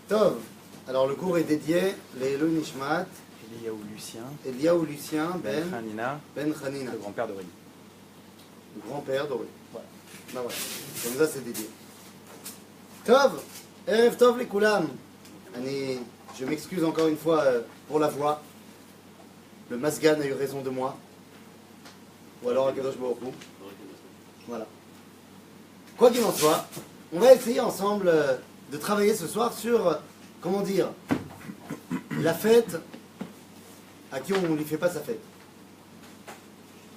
Tov. Alors le cours est dédié Leilou Nishmat, Eliaou Lucien, Ben Hanina, Hanina, le grand-père de Rudy. le grand-père d'Ori. Voilà. Ben voilà, comme ça c'est dédié. Tov, Erev Tov les Koulam. Je m'excuse encore une fois pour la voix. Le Masgan a eu raison de moi. Ou alors Akadosh Baruch Hu. Voilà. Quoi qu'il en soit, on va essayer ensemble de travailler ce soir sur, comment dire, la fête à qui on ne lui fait pas sa fête.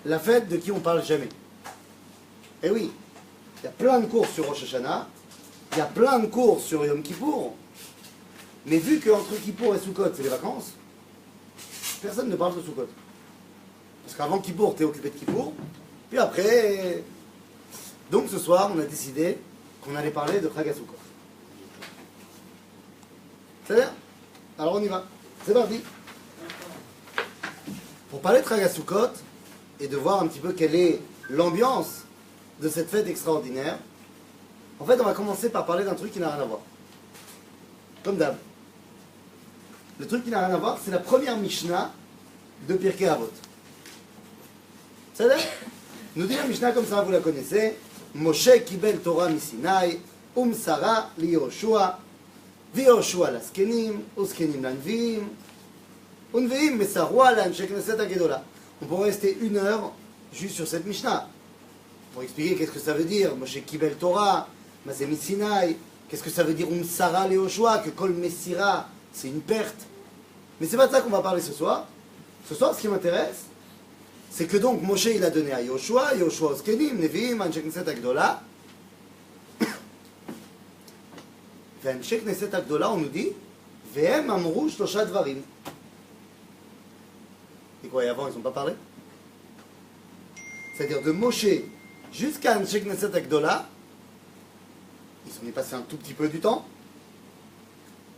La fête de qui on parle jamais. Eh oui, il y a plein de cours sur Rosh Hashanah, il y a plein de cours sur Yom Kippour, mais vu qu'entre Kippour et Sukkot, c'est les vacances, personne ne parle de Sukkot. Parce qu'avant Kippour, tu es occupé de Kippour, puis après... Donc ce soir, on a décidé qu'on allait parler de Chag HaSukkot. C'est-à-dire? Alors on y va. C'est parti. Pour parler de Chag HaSukkot et de voir un petit peu quelle est l'ambiance de cette fête extraordinaire, en fait, on va commencer par parler d'un truc qui n'a rien à voir. Comme d'hab. Le truc qui n'a rien à voir, c'est la première Mishnah de Pirkei Avot. C'est-à-dire? Nous dit la Mishnah comme ça, vous la connaissez. Moshe kibel Torah misinai, umsara li Yoshua, ויהושע לזקנים, וזקנים לנביאים, ונביאים מסרוה לאנשי כנסת הגדולה. On pourrait rester une heure juste sur cette Mishnah. Pour expliquer qu'est-ce que ça veut dire, Moshe Kibel Torah, Mazé Misinai, qu'est-ce que ça veut dire Umsara Leoshua, que Kol Messira, c'est une perte. Mais c'est pas de ça qu'on va parler ce soir. Ce soir, ce qui m'intéresse, c'est que donc Moshe il a donné à Yoshua, Yoshua Oskenim, Neviim, Anshei Knesset Agdola. ואנשי כנסת הגדולה, on nous dit, והם אמרו 3 דברים. Et quoi, et avant, ils n'ont pas parlé? C'est-à-dire de Moshe jusqu'à Anshei Knesset Agdola, il s'en est passé un tout petit peu du temps.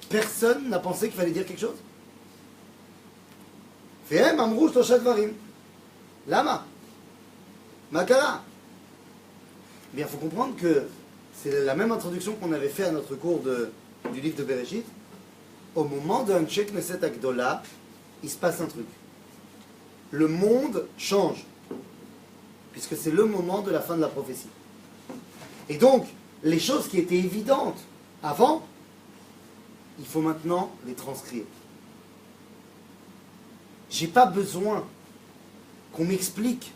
Personne n'a pensé qu'il fallait dire quelque chose. והם אמרו 3 דברים. Lama. Makara. Eh bien, il faut comprendre que c'est la même introduction qu'on avait fait à notre cours du livre de Bereshit. Au moment d'un Anshei Knesset Agdola, il se passe un truc. Le monde change. Puisque c'est le moment de la fin de la prophétie. Et donc, les choses qui étaient évidentes avant, il faut maintenant les transcrire. J'ai pas besoin qu'on m'explique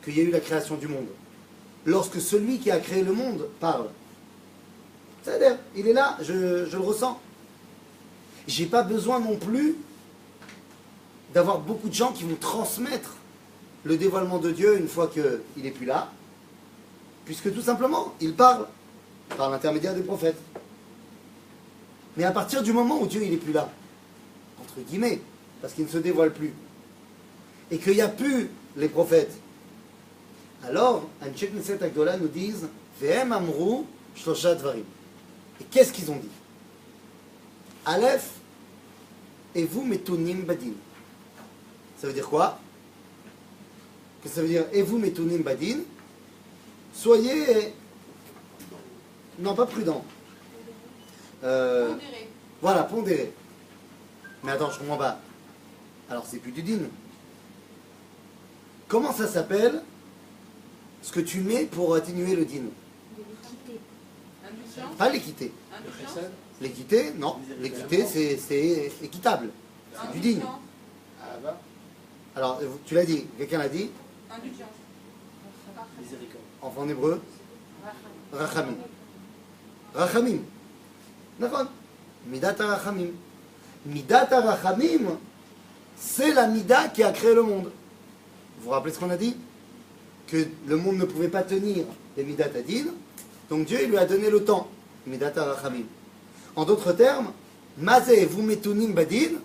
qu'il y a eu la création du monde. Lorsque celui qui a créé le monde parle. C'est-à-dire, il est là, je le ressens. J'ai pas besoin non plus d'avoir beaucoup de gens qui vont transmettre le dévoilement de Dieu une fois qu'il n'est plus là, puisque tout simplement, il parle par l'intermédiaire des prophètes. Mais à partir du moment où Dieu il n'est plus là, entre guillemets, parce qu'il ne se dévoile plus, et qu'il n'y a plus les prophètes, alors, Anshei Knesset Agdola nous disent Ve'em amru 3 dvarim. Et qu'est-ce qu'ils ont dit? Aleph, et vous metunim badin. Ça veut dire quoi? Qu'est-ce que ça veut dire? Et vous metunim badin? Soyez. Non, pas prudent. Pondéré. Voilà, pondéré. Mais attends, je comprends pas. Alors, c'est plus du din. Comment ça s'appelle ce que tu mets pour atténuer le din? Indulgence. Pas l'équité. Indulgence. L'équité, non. L'équité, c'est équitable. C'est du digne. Indulgence. Alors, tu l'as dit. Quelqu'un l'a dit. Indulgence. En hébreu. Rachamim. Rachamim. D'accord. Midat Rachamim. Midat Rachamim, c'est la Mida qui a créé le monde. Vous vous rappelez ce qu'on a dit? Que le monde ne pouvait pas tenir les Midat Adin, donc Dieu il lui a donné le temps, Midat Rachamim. En d'autres termes, Mazé vous metunim badin,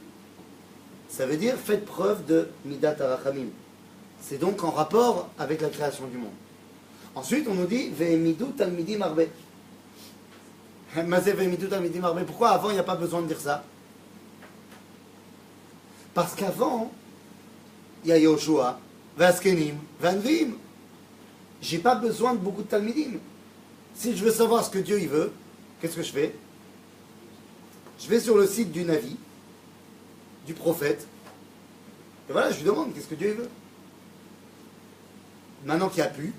ça veut dire faites preuve de Midat Rachamim. C'est donc en rapport avec la création du monde. Ensuite, on nous dit Ve'emidu talmidim arbe. Mazé ve'emidu talmidim arbe. Pourquoi avant il n'y a pas besoin de dire ça? Parce qu'avant, il y a Yoshua, Vaskenim, Vanvim. J'ai pas besoin de beaucoup de Talmidim. Si je veux savoir ce que Dieu il veut, qu'est-ce que je fais? Je vais sur le site du Navi, du prophète, et voilà, je lui demande qu'est-ce que Dieu veut. Maintenant qu'il n'y a plus,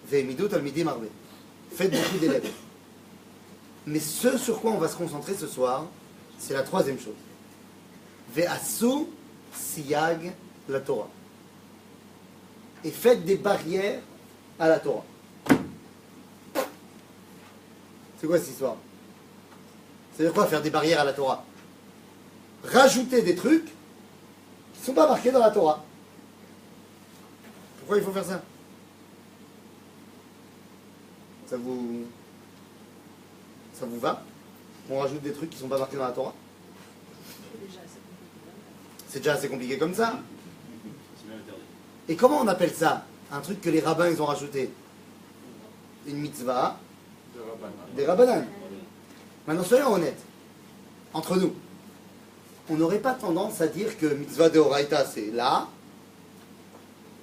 Ve'emidu talmidim arbe. Faites beaucoup d'élèves. Mais ce sur quoi on va se concentrer ce soir, c'est la troisième chose. Ve'asu siyag la Torah. Et faites des barrières à la Torah. C'est quoi cette histoire? C'est-à-dire quoi faire des barrières à la Torah? Rajouter des trucs qui ne sont pas marqués dans la Torah. Pourquoi il faut faire ça? Ça vous va? On rajoute des trucs qui ne sont pas marqués dans la Torah? C'est déjà assez compliqué comme ça. Et comment on appelle ça? Un truc que les rabbins ils ont rajouté. Une mitzvah. Des rabbanan. Maintenant soyons honnêtes. Entre nous. On n'aurait pas tendance à dire que mitzvah de Horaïta c'est là.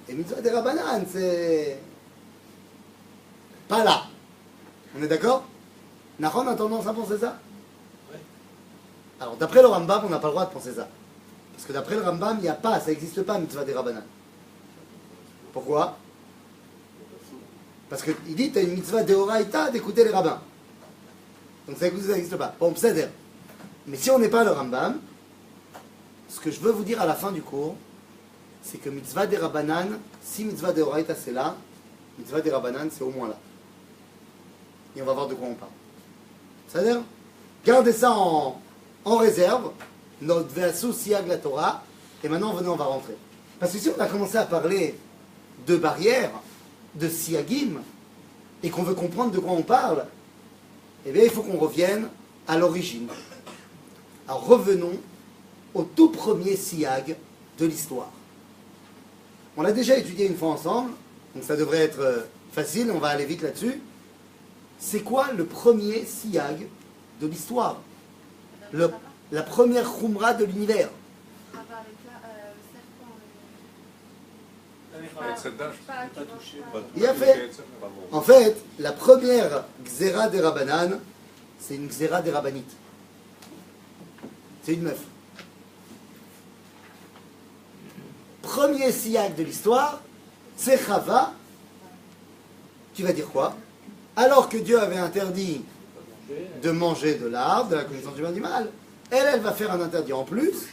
Et mitzvah des rabbanan c'est pas là. On est d'accord? Nahon a tendance à penser ça? Alors d'après le Rambam on n'a pas le droit de penser ça. Parce que d'après le Rambam il n'y a pas, ça n'existe pas mitzvah des rabbanan. Pourquoi? Parce qu'il dit tu as une mitzvah de Horaïta d'écouter les rabbins. Donc ça n'existe pas. Bon, c'est-à-dire. Mais si on n'est pas le Rambam, ce que je veux vous dire à la fin du cours, c'est que mitzvah des rabbanan, si mitzvah de Horaïta c'est là, mitzvah des rabbanan c'est au moins là. Et on va voir de quoi on parle. C'est-à-dire, gardez ça en réserve, notre ve'asu siyag la Torah, et maintenant venez, on va rentrer. Parce que si on a commencé à parler de barrières, de siyagim, et qu'on veut comprendre de quoi on parle, eh bien il faut qu'on revienne à l'origine. Alors revenons au tout premier siyag de l'histoire. On l'a déjà étudié une fois ensemble, donc ça devrait être facile, on va aller vite là-dessus. C'est quoi le premier siyag de l'histoire? La première khumra de l'univers. Il a fait. En fait, la première Xéra des Rabbanan, c'est une Xéra des Rabbanites. C'est une meuf. Premier siyag de l'histoire, c'est Chava, qui va dire quoi? Alors que Dieu avait interdit de manger de l'arbre, de la connaissance du bien et du mal, elle va faire un interdit en plus,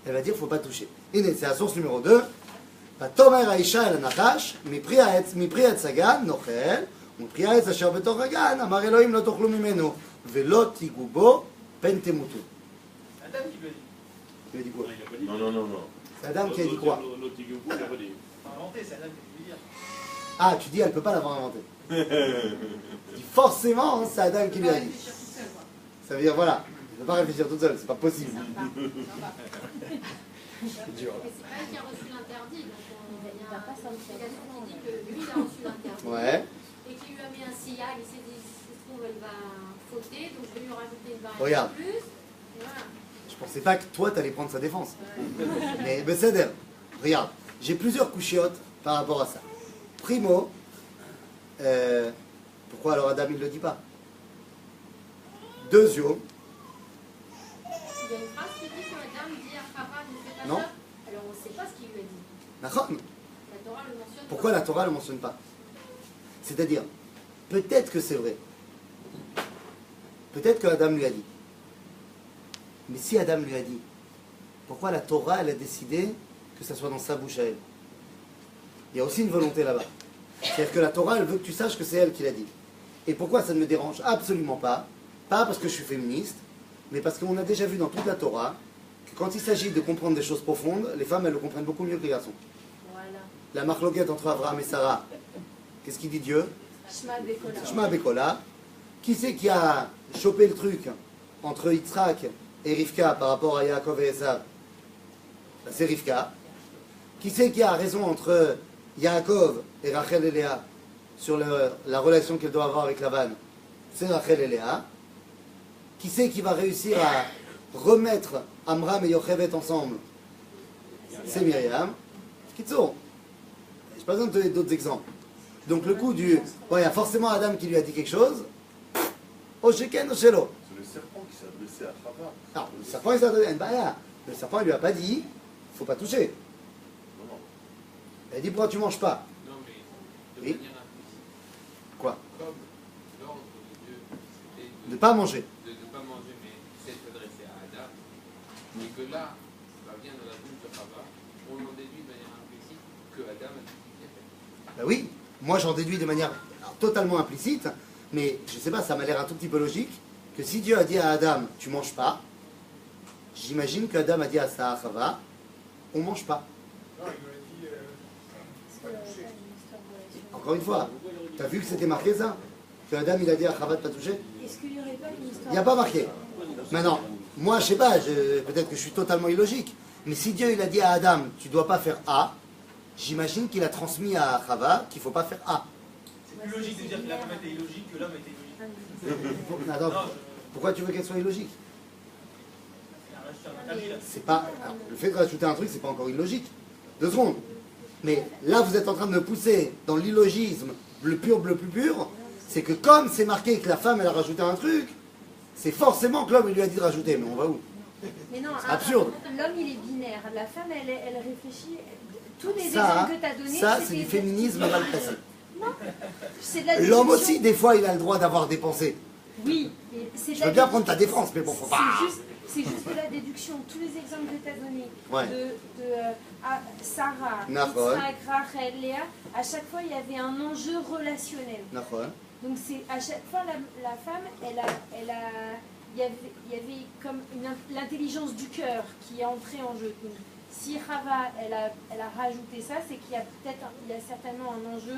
elle va dire qu'il ne faut pas toucher. Et c'est la source numéro 2. ותאמר האישה אל הנחש, מפרי עץ הגן נאכל, ומפרי העץ אשר בתוך הגן, אמר אלוהים לא תאכלו ממנו, ולא תיגעו בו, פן תמותו. Adam qui le dit. Il a dit quoi? Non. C'est Adam qui a dit quoi? Inventé, c'est Adam qui le dit. Ah, tu dis, elle ne peut pas l'avoir inventé. Forcément, c'est Adam qui lui a dit. Ça veut dire, voilà, elle ne peut pas réfléchir toute seule, c'est pas possible. C'est dur. Mais c'est pas elle qui a reçu l'interdit, donc il y a l'explication qui dit que lui il a reçu l'interdit et qui lui a mis un siyag, il s'est dit si ça se trouve elle va fauter, donc je vais lui rajouter une barrière Regarde. en plus. Et voilà. Je pensais pas que toi t'allais prendre sa défense. Mais Besséder, regarde, j'ai plusieurs couchiottes par rapport à ça. Primo, pourquoi alors Adam il le dit pas? Deuxième, Il y a une phrase qui dit que Adam dit à Chava ne fais pas Non. ça. Alors on ne sait pas ce qu'il lui a dit. Nachon. La Torah le mentionne. Pourquoi la Torah ne le mentionne pas? C'est-à-dire, peut-être que c'est vrai. Peut-être que Adam lui a dit. Mais si Adam lui a dit, pourquoi la Torah elle a décidé que ça soit dans sa bouche à elle? Il y a aussi une volonté là-bas. C'est-à-dire que la Torah elle veut que tu saches que c'est elle qui l'a dit. Et pourquoi ça ne me dérange absolument pas? Pas parce que je suis féministe, mais parce qu'on a déjà vu dans toute la Torah que quand il s'agit de comprendre des choses profondes, les femmes elles le comprennent beaucoup mieux que les garçons. Voilà. La marloquette entre Abraham et Sarah, qu'est-ce qu'il dit Dieu? Shema Bekola. Shema Bekola. Qui c'est qui a chopé le truc entre Yitzhak et Rivka par rapport à Yaakov et Esav? Ben, c'est Rivka. Qui c'est qui a raison entre Yaakov et Rachel et Léa sur la relation qu'elle doit avoir avec Lavan? C'est Rachel et Léa. Qui c'est qui va réussir à remettre Amram et Yochevet ensemble? C'est Myriam. Kitsour. Je n'ai pas besoin de te donner d'autres exemples. Donc le coup du... Bon, il y a forcément Adam qui lui a dit quelque chose. Oh, sheken, oh, shelo. C'est le serpent qui s'adressait à Chava. Non, le serpent, il s'adressait à une barrière. Le serpent, il lui a pas dit, faut pas toucher. Non, non. Il a dit, pourquoi tu manges pas? Non, mais de Oui. manière implicite. Quoi? Comme l'ordre de Dieu, c'était De ne pas manger. de ne pas manger, mais c'est s'adresser à Adam. Et que là, ça vient de la bouche de Chava, on en déduit de manière implicite que Adam a dit qu'il était fait. Ben oui, moi j'en déduis de manière totalement implicite, mais je sais pas, ça m'a l'air un tout petit peu logique, que si Dieu a dit à Adam, tu manges pas, j'imagine qu'Adam a dit à sa Chava, on mange pas. Non, il lui a dit. Pas touché. Encore une fois, tu as vu que c'était marqué ça? Que Adam il a dit à Chava de pas toucher? Est-ce qu'il n'y aurait pas une histoire? Il n'y a pas marqué. Maintenant, moi je sais pas, peut-être que je suis totalement illogique, mais si Dieu il a dit à Adam, tu dois pas faire A, j'imagine qu'il a transmis à Chava qu'il faut pas faire A. C'est plus logique de dire que la femme était illogique que l'homme était illogique. Attends, pourquoi tu veux qu'elle soit illogique? Il a rajouté un interdit là. C'est pas, alors, le fait de rajouter un truc, c'est pas encore illogique. 2 secondes. Mais là, vous êtes en train de me pousser dans l'illogisme, le plus pur, c'est que comme c'est marqué que la femme, elle a rajouté un truc, c'est forcément que l'homme, il lui a dit de rajouter. Mais on va où? Mais non, C'est absurde. L'homme, il est binaire. La femme, elle réfléchit. Tous les Ça, exemples que tu as donnés, ça c'est c'était- du féminisme mal placé. c'est de la L'homme déduction. aussi, des fois, il a le droit d'avoir des pensées. Oui, mais c'est de Je la veux bien déduction. prendre ta défense, mais bon, faut pas. C'est juste de la déduction. Tous les exemples que tu as donnés Ouais. de Sarah, Nahor. Yitzhak, Rachel, Léa, à chaque fois, il y avait un enjeu relationnel. D'accord. Donc c'est à chaque fois la femme, il y avait comme l'intelligence du cœur qui est entrée en jeu. Donc, si Chava elle a rajouté ça, c'est qu'il y a certainement un enjeu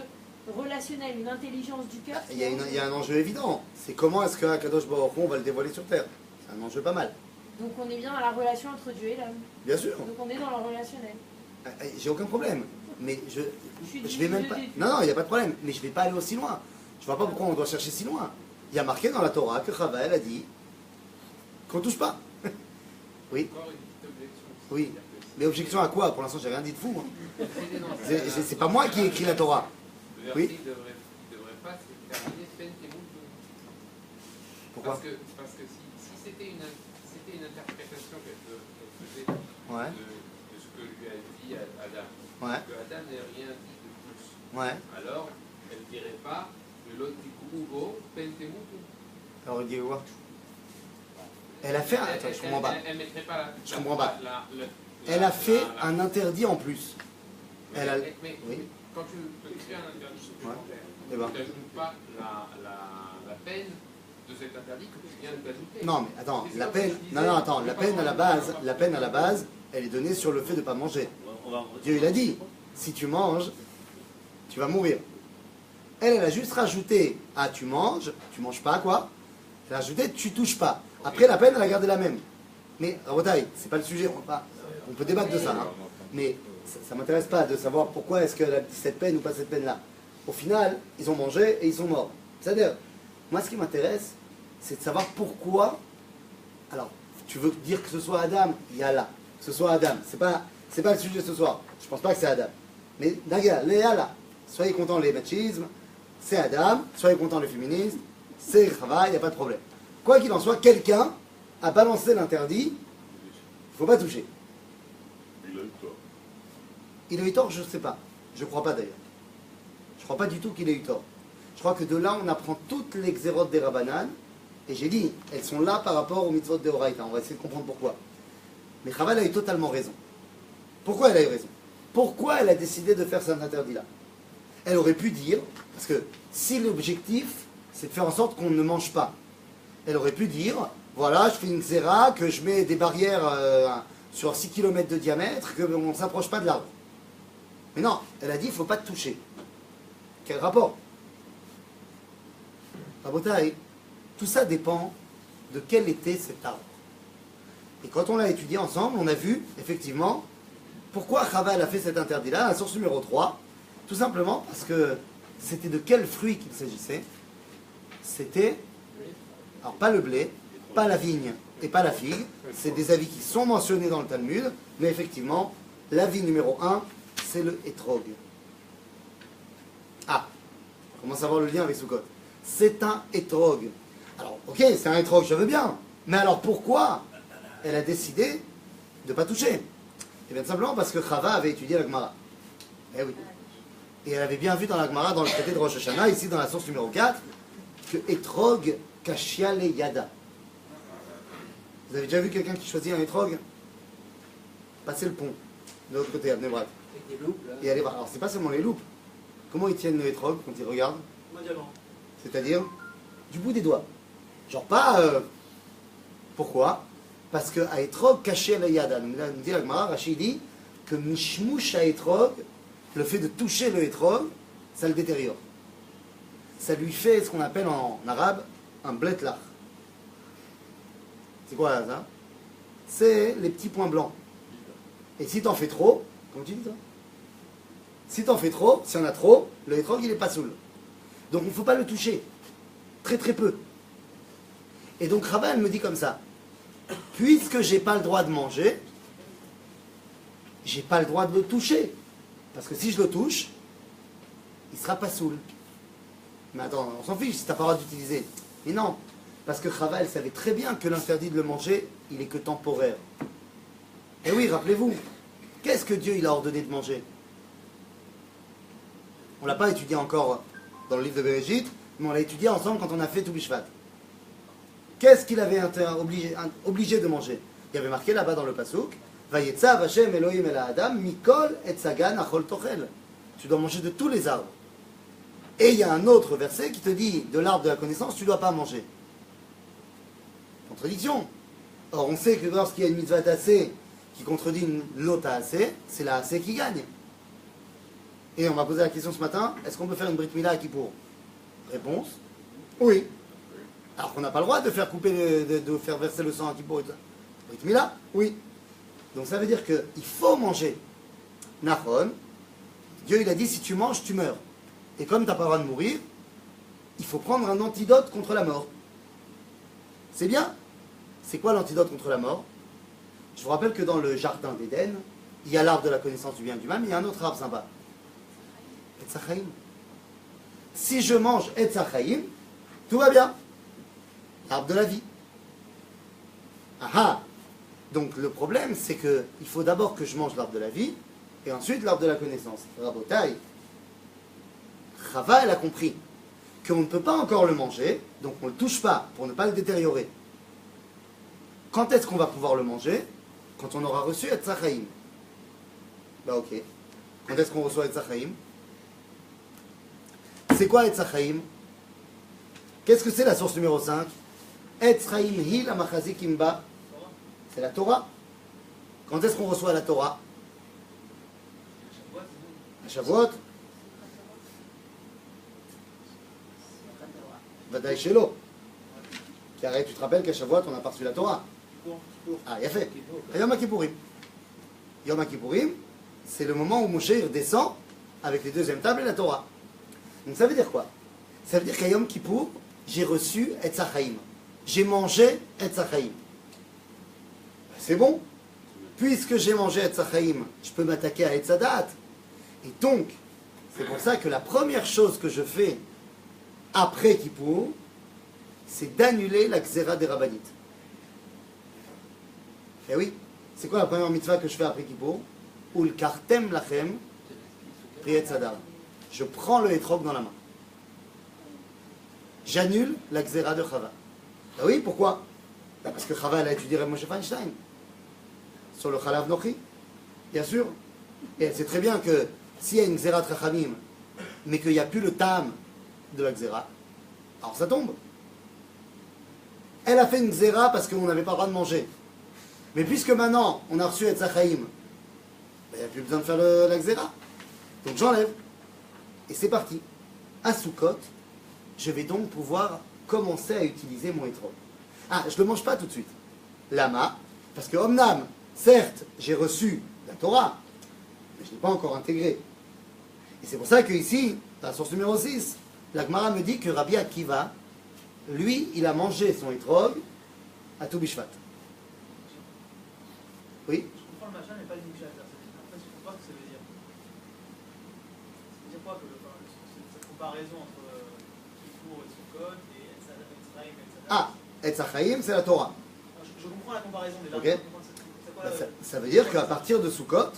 relationnel, une intelligence du cœur. Il y a un enjeu évident. C'est comment est-ce qu'à Kadosh Baruch Hu, on va le dévoiler sur Terre. C'est un enjeu pas mal. Donc on est bien dans la relation entre Dieu et l'homme. Bien sûr. Donc on est dans le relationnel. J'ai aucun problème. Mais je suis vais même pas. Non, il n'y a pas de problème. Mais je vais pas aller aussi loin. Je vois pas pourquoi on doit chercher si loin. Il y a marqué dans la Torah que Chava, elle a dit qu'on touche pas. Oui. Encore une petite objection. Oui. C'est-à-dire que Mais objection à quoi? Pour l'instant, j'ai rien dit de fou. Hein. c'est dans C'est pas moi qui ai écrit la Torah. Le Oui. verset ne devrait pas se terminer Pentemutu. Pourquoi? Parce que si c'était une interprétation qu'elle faisait Ouais. de ce que lui a dit Adam, Ouais. que Adam n'ait rien dit de plus, Ouais. alors elle ne dirait pas que l'autre dit Kubo Pentemutu. Alors, il dit quoi? Elle a fait un. Attends, je comprends pas. Elle mettrait pas la. Je comprends pas. la- Elle a fait la- un interdit en plus. Mais, Elle a. mais Oui. quand tu fais un interdit supplémentaire, Eh ben. tu n'ajoutes pas la peine de cet interdit que tu viens d'ajouter. Non, mais attends, C'est la ça que peine. je disais. Non, non, attends, la peine à la base, elle est donnée sur le fait de ne pas manger. Dieu, il a dit, si tu manges, tu vas mourir. Elle a juste rajouté, ah, tu manges pas, quoi. Elle a rajouté, tu touches pas. Après, la peine, elle a gardé la même. Mais, Rabotai, c'est pas le sujet, on peut débattre de ça, hein. Mais ça ne m'intéresse pas de savoir pourquoi est-ce qu'elle a dit cette peine ou pas cette peine-là. Au final, ils ont mangé et ils sont morts. C'est-à-dire, moi, ce qui m'intéresse, c'est de savoir pourquoi. Alors, tu veux dire que ce soit Adam, il y a là. Que ce soit Adam. C'est pas le sujet ce soir. Je pense pas que c'est Adam. Mais, d'ailleurs, Léa là. Soyez contents les machismes. C'est Adam. Soyez contents les féministes. C'est Chava, il n'y a pas de problème. Quoi qu'il en soit, quelqu'un a balancé l'interdit. Il ne faut pas toucher. Il a eu tort. Il a eu tort, je ne sais pas. Je ne crois pas d'ailleurs. Je ne crois pas du tout qu'il ait eu tort. Je crois que de là, on apprend toutes les xérotes des Rabbanan. Et j'ai dit, elles sont là par rapport aux mitzvot de Horaïta. On va essayer de comprendre pourquoi. Mais Chava a eu totalement raison. Pourquoi elle a eu raison? Pourquoi elle a décidé de faire cet interdit-là? Elle aurait pu dire, parce que si l'objectif, c'est de faire en sorte qu'on ne mange pas, elle aurait pu dire, voilà, je fais une xéra, que je mets des barrières sur 6 km de diamètre, qu'on ne s'approche pas de l'arbre. Mais non, elle a dit, il ne faut pas te toucher. Quel rapport? Rabotai, tout ça dépend de quel était cet arbre. Et quand on l'a étudié ensemble, on a vu, effectivement, pourquoi Chava a fait cet interdit-là, la source numéro 3, tout simplement parce que c'était de quel fruit qu'il s'agissait? C'était, alors pas le blé, pas la vigne et pas la figue, c'est des avis qui sont mentionnés dans le Talmud, mais effectivement, l'avis numéro 1, c'est le hétrog. Ah, on commence à voir le lien avec Sukkot. C'est un hétrog. Alors, ok, c'est un hétrog, je veux bien, Mais alors pourquoi elle a décidé de ne pas toucher? Eh bien, tout simplement parce que Chava avait étudié la Gemara. Eh oui. Et elle avait bien vu dans la Gemara, dans le traité de Rosh Hashanah, ici dans la source numéro 4, que Etrog Kashia le Yada. Vous avez déjà vu quelqu'un qui choisit un Etrog? Passer le pont, de l'autre côté, à Bnei-Brak. Avec des loupes, là. Et aller voir. Alors, c'est pas seulement les loupes. Comment ils tiennent le Etrog quand ils regardent? C'est-à-dire du bout des doigts. Genre pas. Pourquoi? Parce que à Etrog caché la yada. Nous dit la Gemara, Rashi dit que mishmush à Etrog, le fait de toucher le Etrog, ça le détériore. Ça lui fait ce qu'on appelle en arabe un bletlar. C'est quoi ça? C'est les petits points blancs. Et si t'en fais trop, comment tu dis ça? Si t'en fais trop, si on a trop, le Etrog il est pas saoul. Donc il ne faut pas le toucher. Très très peu. Et donc Chava elle me dit comme ça. Puisque j'ai pas le droit de manger, j'ai pas le droit de le toucher. Parce que si je le touche, il sera pas saoul. Mais attends, on s'en fiche si t'as pas le droit d'utiliser. Mais non, parce que Chava elle savait très bien que l'interdit de le manger, il est que temporaire. Et oui, rappelez-vous, qu'est-ce que Dieu il a ordonné de manger? On l'a pas étudié encore dans le livre de Bereshit, mais on l'a étudié ensemble quand on a fait Tou Bishvat. Qu'est-ce qu'il avait obligé de manger? Il y avait marqué là-bas dans le Pasuk, Vayetzav Hashem Elohim el Adam Mikol et Sagan Achol Tochel. Tu dois manger de tous les arbres. Et il y a un autre verset qui te dit, de l'arbre de la connaissance, tu ne dois pas manger. Contradiction. Or, on sait que lorsqu'il y a une mitzvah tassée qui contredit l'autre assez, c'est la assez qui gagne. Et on m'a posé la question ce matin, est-ce qu'on peut faire une Brit Mila à Kippour? Réponse, oui. Alors qu'on n'a pas le droit de faire couper, de faire verser le sang à Kippour et tout ça. Brit Mila, oui. Donc ça veut dire qu'il faut manger. Nachon, Dieu il a dit, si tu manges, tu meurs. Et comme tu n'as pas le droit de mourir, il faut prendre un antidote contre la mort. C'est bien. C'est quoi l'antidote contre la mort? Je vous rappelle que dans le jardin d'Éden, il y a l'arbre de la connaissance du bien et du mal, mais il y a un autre arbre sympa. Etz HaChaim. Si je mange Etz HaChaim, tout va bien. L'arbre de la vie. Ah. Donc le problème, c'est qu'il faut d'abord que je mange l'arbre de la vie, et ensuite l'arbre de la connaissance. Rabotai, Chava, elle a compris qu'on ne peut pas encore le manger, donc on ne le touche pas pour ne pas le détériorer. Quand est-ce qu'on va pouvoir le manger? Quand on aura reçu Etz HaChaim. Bah ok. Quand est-ce qu'on reçoit Etz HaChaim? C'est quoi Etz HaChaim? Qu'est-ce que c'est la source numéro 5? Etz HaChaim hi la machazik imba. C'est la Torah. Quand est-ce qu'on reçoit la Torah? À Shavuot. Vadaï Shelo. Car tu te rappelles qu'à Shavuot on a pas reçu la Torah. Ah, il a fait. Yom HaKippourim. Yom HaKippourim, c'est le moment où Moshe redescend avec les deuxièmes tables et la Torah. Donc ça veut dire quoi? Ça veut dire qu'à Yom Kippour, j'ai reçu Etz HaChaim. J'ai mangé Etz HaChaim. C'est bon. Puisque j'ai mangé Etz HaChaim, je peux m'attaquer à Etz HaDaat. Et donc, c'est pour ça que la première chose que je fais après Kippour, c'est d'annuler la Xéra des Rabbanites. Eh oui, c'est quoi la première mitzvah que je fais après Kippour? Ul kartem lachem priet sadar. Je prends le hétrog dans la main. J'annule la Xéra de Chava. Ah oui, pourquoi? Parce que Chava, elle a étudié Rav Moshe Feinstein sur le Chalav Nochi, bien sûr. Et elle sait très bien que s'il y a une Xéra Trachamim, mais qu'il n'y a plus le tam de la Xéra, alors ça tombe. Elle a fait une Xéra parce qu'on n'avait pas le droit de manger. Mais puisque maintenant, on a reçu Etz HaChaim, il n'y a plus besoin de faire la Xéra. Donc j'enlève. Et c'est parti. À Sukkot, je vais donc pouvoir commencer à utiliser mon hétrog. Ah, je ne le mange pas tout de suite. Lama, parce que Omnam, certes, j'ai reçu la Torah, mais je ne l'ai pas encore intégrée. Et c'est pour ça qu'ici, dans la source numéro 6, la Gemara me dit que Rabbi Akiva, lui, il a mangé son hétrog à Tou Bishvat. Oui? Je comprends le machin, mais pas le mouchat. Après, je comprends pas ce que ça veut dire. Ça veut dire quoi que cette comparaison entre Kippour et Sukkot et Etz HaChaim et Etz HaDaat? Ah, Etz HaChaim, c'est la Torah. comprends la comparaison, mais là, Ok. c'est quoi, Ça veut dire qu'à partir de Sukkot,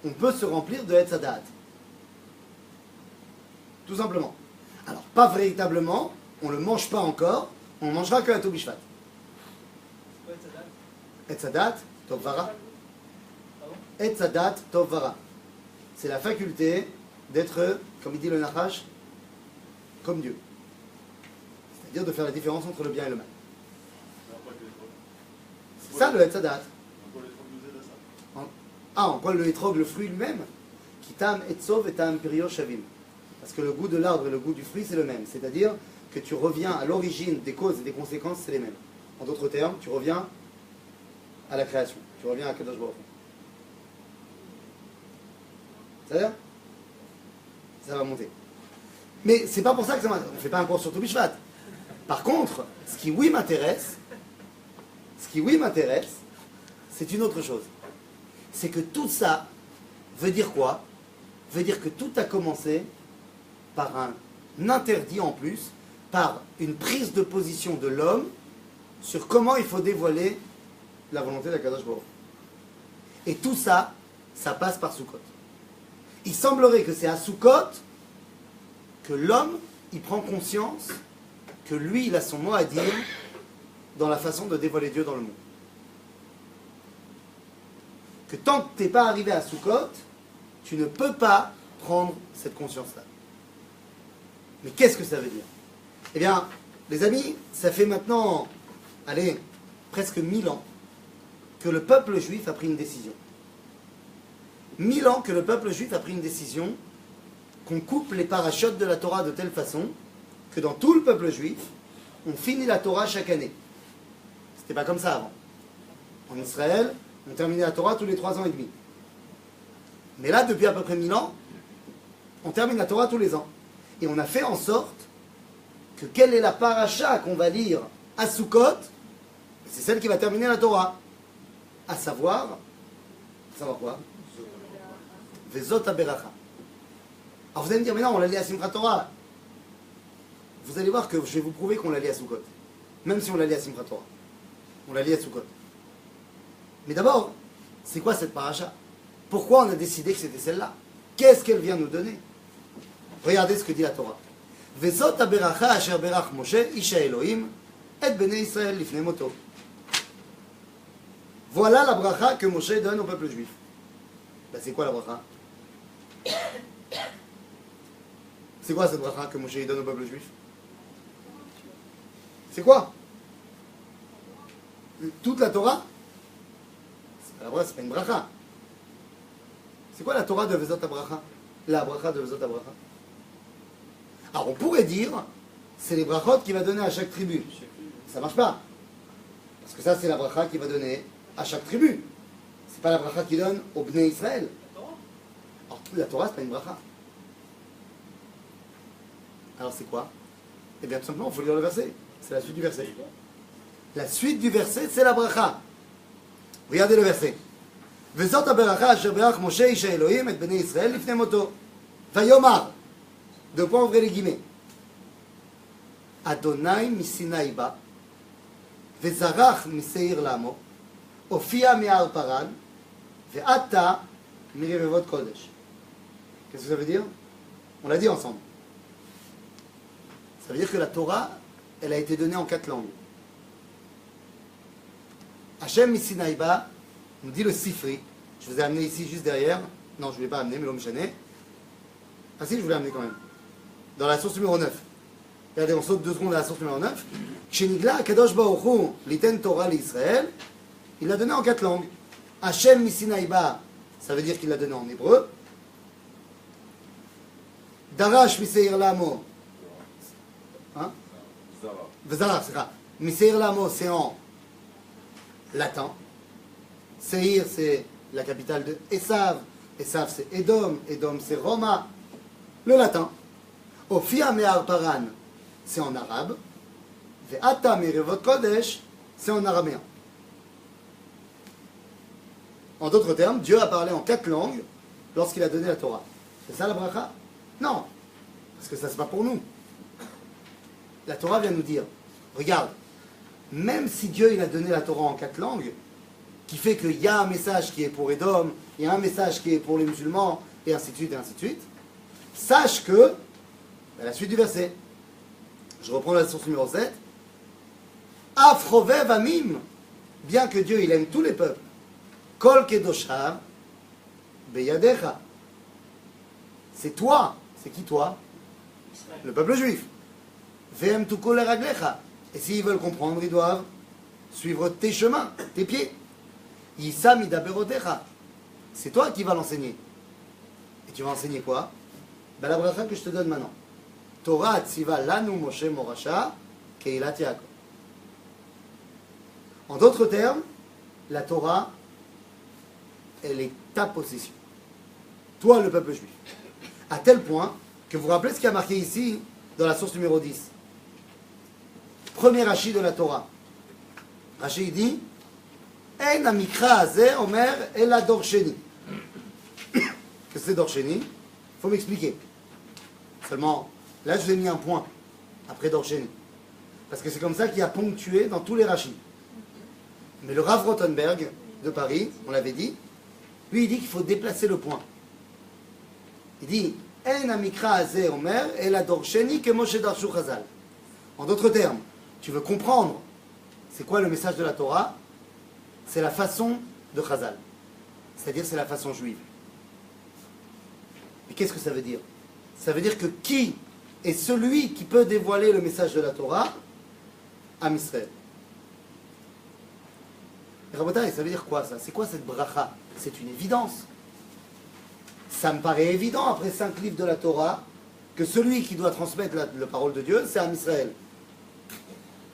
on peut se remplir de Etz Hadat. Tout simplement. Alors, pas véritablement, on ne le mange pas encore, on ne mangera que à Tobi Shvat. c'est quoi, Etz Hadat? Etz Hadat, Tov Vara. Pardon? Etz Hadat, Tov Vara. C'est la faculté d'être, comme il dit le Nachash, comme Dieu. C'est-à-dire de faire la différence entre le bien et le mal. C'est ça le Etz Hadat. En quoi le hétrog, le fruit lui-même, qui tam etzov et tam perio shavim. Parce que le goût de l'arbre et le goût du fruit, c'est le même. C'est-à-dire que tu reviens à l'origine des causes et des conséquences, c'est les mêmes. En d'autres termes, tu reviens à la création. Tu reviens à Kadosh Baruch Hu. C'est-à-dire ça va monter. Mais c'est pas pour ça que ça m'intéresse. On ne fait pas un cours sur Tobi Shvat. Par contre, ce qui oui m'intéresse, c'est une autre chose. C'est que tout ça veut dire quoi? Veut dire que tout a commencé par un interdit en plus, par une prise de position de l'homme sur comment il faut dévoiler la volonté d'Akadosh Baruch Hu. Et tout ça, ça passe par Sukkot. Il semblerait que c'est à Sukkot que l'homme, il prend conscience que lui, il a son mot à dire dans la façon de dévoiler Dieu dans le monde. Que tant que tu n'es pas arrivé à Sukkot, tu ne peux pas prendre cette conscience-là. Mais qu'est-ce que ça veut dire? Eh bien, les amis, ça fait maintenant, allez, presque 1000 ans que le peuple juif a pris une décision. 1000 ans que le peuple juif a pris une décision qu'on coupe les parachutes de la Torah de telle façon que dans tout le peuple juif, on finit la Torah chaque année. C'était pas comme ça avant. En Israël, on terminait la Torah tous les 3 ans et demi. Mais là, depuis à peu près 1000 ans, on termine la Torah tous les ans. Et on a fait en sorte que quelle est la paracha qu'on va lire à Sukkot, c'est celle qui va terminer la Torah. À savoir quoi? Vezot HaBeracha. Alors vous allez me dire, mais non, on l'a lu à Simchat Torah. Vous allez voir que je vais vous prouver qu'on l'a lu à Sukkot. Même si on l'a lu à Simchat Torah. On l'a lu à Sukkot. Mais d'abord, c'est quoi cette paracha? Pourquoi on a décidé que c'était celle-là? Qu'est-ce qu'elle vient nous donner? Regardez ce que dit la Torah. Vezot HaBeracha asher berach Moshe isha Elohim et bnei Israël lifnei moto. Voilà la bracha que Moshe donne au peuple juif. Ben, c'est quoi la bracha? C'est quoi cette bracha que Moshe donne au peuple juif? C'est quoi? Toute la Torah? La bracha, c'est pas une bracha. C'est quoi la Torah de Vezot HaBeracha? La bracha de Vezot HaBeracha. Alors on pourrait dire, c'est les brachot qu'il va donner à chaque tribu. Ça marche pas. Parce que ça, c'est la bracha qu'il va donner à chaque tribu. C'est pas la bracha qu'il donne au Bnei Israël. Alors la Torah, c'est pas une bracha. Alors c'est quoi? Eh bien tout simplement, il faut lire le verset. C'est la suite du verset. La suite du verset, c'est la bracha. Regardez le verset. Vezot HaBeracha asher berach Moshe isha Elohim et bnei Israël lifnei moto. Vayomar. Deux points, ouvrez les guillemets. Adonai misinaï ba, vezarach miseir lamo, ofia mi'ar paran, ve'ata mirevot kodesh. Qu'est-ce que ça veut dire? On l'a dit ensemble. Ça veut dire que la Torah, elle a été donnée en 4 langues. Hachem misinaï ba, nous dit le Sifri. Je vous ai amené ici juste derrière. Non, je ne voulais pas amener, mais l'homme chané. Ah si, je voulais amener quand même. Dans la source numéro 9. Regardez, on saute 2 secondes à la source numéro 9. Shenigla Kadosh Baruch Hu liten Torah l'Israël, il l'a donné en 4 langues. Hachem misinaï ba, ça veut dire qu'il l'a donné en hébreu. Darash miseir lamo. Hein? Zara, c'est ça. Miseir lamo, c'est en latin. Seir, c'est la capitale de Esav. Esav, c'est Edom. Edom, c'est Roma. Le latin. Ofia me'ar paran, c'est en arabe. Ve'ata mirevot kodesh, c'est en araméen. En d'autres termes, Dieu a parlé en 4 langues lorsqu'il a donné la Torah. C'est ça la bracha? Non. Parce que ça, c'est pas pour nous. La Torah vient nous dire, regarde, même si Dieu il a donné la Torah en 4 langues, qui fait qu'il y a un message qui est pour Édom, il y a un message qui est pour les musulmans, et ainsi de suite, et ainsi de suite, sache que, à la suite du verset, je reprends la source numéro 7, Afrovev Amim, bien que Dieu il aime tous les peuples, Kol Kedoshav, Beyadecha. C'est toi, c'est qui toi? Le peuple juif. Ve'em tuko leraglecha. Et s'ils veulent comprendre, ils doivent suivre tes chemins, tes pieds. Yissa midaberotecha. C'est toi qui vas l'enseigner. Et tu vas enseigner quoi? Ben la bracha que je te donne maintenant. Torah tziva lanu Moshe morasha keilat Yaakov. En d'autres termes, la Torah, elle est ta possession. Toi, le peuple juif. À tel point que vous vous rappelez ce qui a marqué ici, dans la source numéro 10. Premier Rashi de la Torah. Rashi dit En amikra hazeh omer ela dorsheni. Qu'est-ce que c'est dorsheni? Il faut m'expliquer. Seulement, là je vous ai mis un point après dorsheni. Parce que c'est comme ça qu'il y a ponctué dans tous les Rashis. Mais le Rav Rothenberg de Paris, on l'avait dit, lui il dit qu'il faut déplacer le point. Il dit En amikra hazeh omer ela dorsheni que Moshe darshu chazal. En d'autres termes, tu veux comprendre c'est quoi le message de la Torah? C'est la façon de Chazal. C'est-à-dire c'est la façon juive. Et qu'est-ce que ça veut dire? Ça veut dire que qui est celui qui peut dévoiler le message de la Torah? Am Israël. Et Rabotai, ça veut dire quoi ça? C'est quoi cette bracha? C'est une évidence. Ça me paraît évident après 5 livres de la Torah que celui qui doit transmettre la parole de Dieu, c'est Am Israël.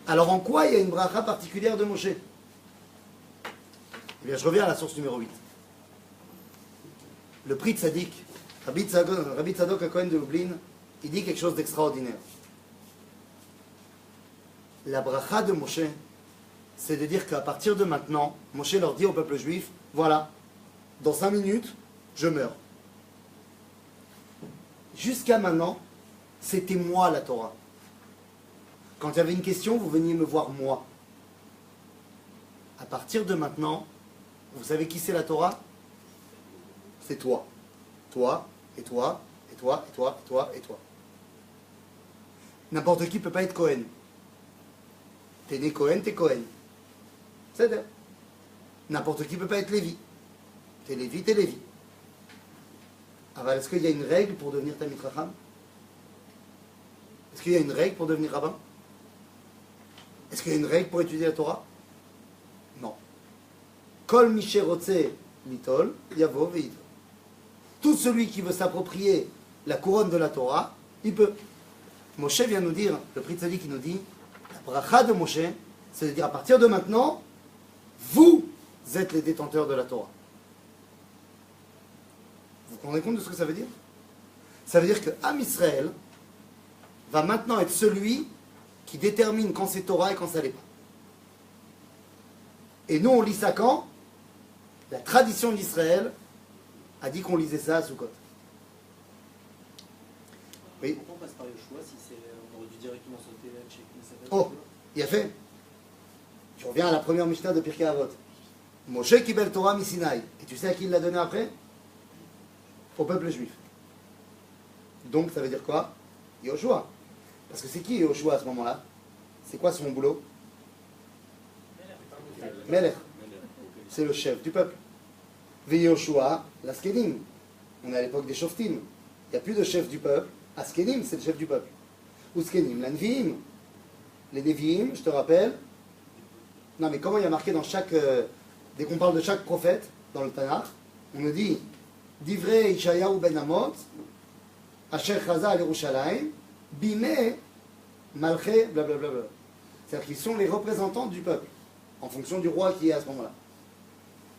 Alors en quoi il y a une bracha particulière de Moshe? Eh bien, je reviens à la source numéro 8. Le prix de Tzadik, Rabbi Tzadok HaKohen de Lublin, il dit quelque chose d'extraordinaire. La bracha de Moshe, c'est de dire qu'à partir de maintenant, Moshe leur dit au peuple juif, voilà, dans 5 minutes, je meurs. Jusqu'à maintenant, c'était moi la Torah. Quand il y avait une question, vous veniez me voir moi. À partir de maintenant, vous savez qui c'est la Torah? C'est toi. Toi, et toi, et toi, et toi, et toi, et toi. N'importe qui ne peut pas être Cohen. T'es né Cohen, t'es Cohen. C'est-à-dire. N'importe qui ne peut pas être Lévi. T'es Lévi, t'es Lévi. Alors, est-ce qu'il y a une règle pour devenir Talmid Chacham? Est-ce qu'il y a une règle pour devenir rabbin? Est-ce qu'il y a une règle pour étudier la Torah? Non. Kol misherotze litol, yavo veid. Tout celui qui veut s'approprier la couronne de la Torah, il peut. Moshe vient nous dire, le Pri Tzadik qui nous dit, la bracha de Moshe, c'est de dire à partir de maintenant, vous êtes les détenteurs de la Torah. Vous vous rendez compte de ce que ça veut dire? Ça veut dire que Am Israël va maintenant être celui qui détermine quand c'est Torah et quand ça l'est pas. Et nous, on lit ça quand? La tradition d'Israël a dit qu'on lisait ça à Sukkot. Oui. Pourquoi on passe par Yoshua si on aurait dû directement sauter chez Knesset? Oh, il a fait. Je reviens à la première Mishnah de Pirkei Avot. Moshe kibel Torah mi Sinaï. Et tu sais à qui il l'a donné après? Au peuple juif. Donc ça veut dire quoi? Yoshua. Parce que c'est qui Yoshua à ce moment-là? C'est quoi son boulot? Melech. C'est le chef du peuple. Yoshua, l'Askenim. On est à l'époque des Shoftim. Il n'y a plus de chef du peuple. Askenim, c'est le chef du peuple. Uskenim, la Nevi'im. Les Nevi'im, je te rappelle. Non, mais comment il y a marqué dans chaque. Dès qu'on parle de chaque prophète, dans le Tanakh, on nous dit Divrei Ishayahu ben Amot, Asher Chaza al Yerushalayim, Bimeh Malché, blablabla. C'est-à-dire qu'ils sont les représentants du peuple, en fonction du roi qui est à ce moment-là.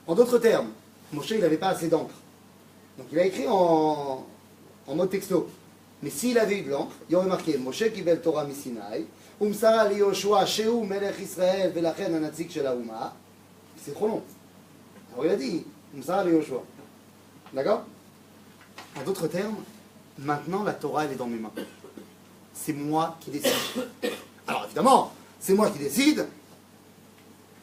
En d'autres termes, Moshe, il n'avait pas assez d'encre. Donc il a écrit en mode texto. Mais s'il avait eu de l'encre, il aurait marqué Moshe kibel Torah mi Sinaï, Umsara li Yoshua Shehu Melech Israël velachen hanatzik shel hauma. C'est trop long. Alors il a dit Umsara li Yoshua. D'accord? En d'autres termes, maintenant la Torah elle est dans mes mains. C'est moi qui décide. Alors évidemment, c'est moi qui décide,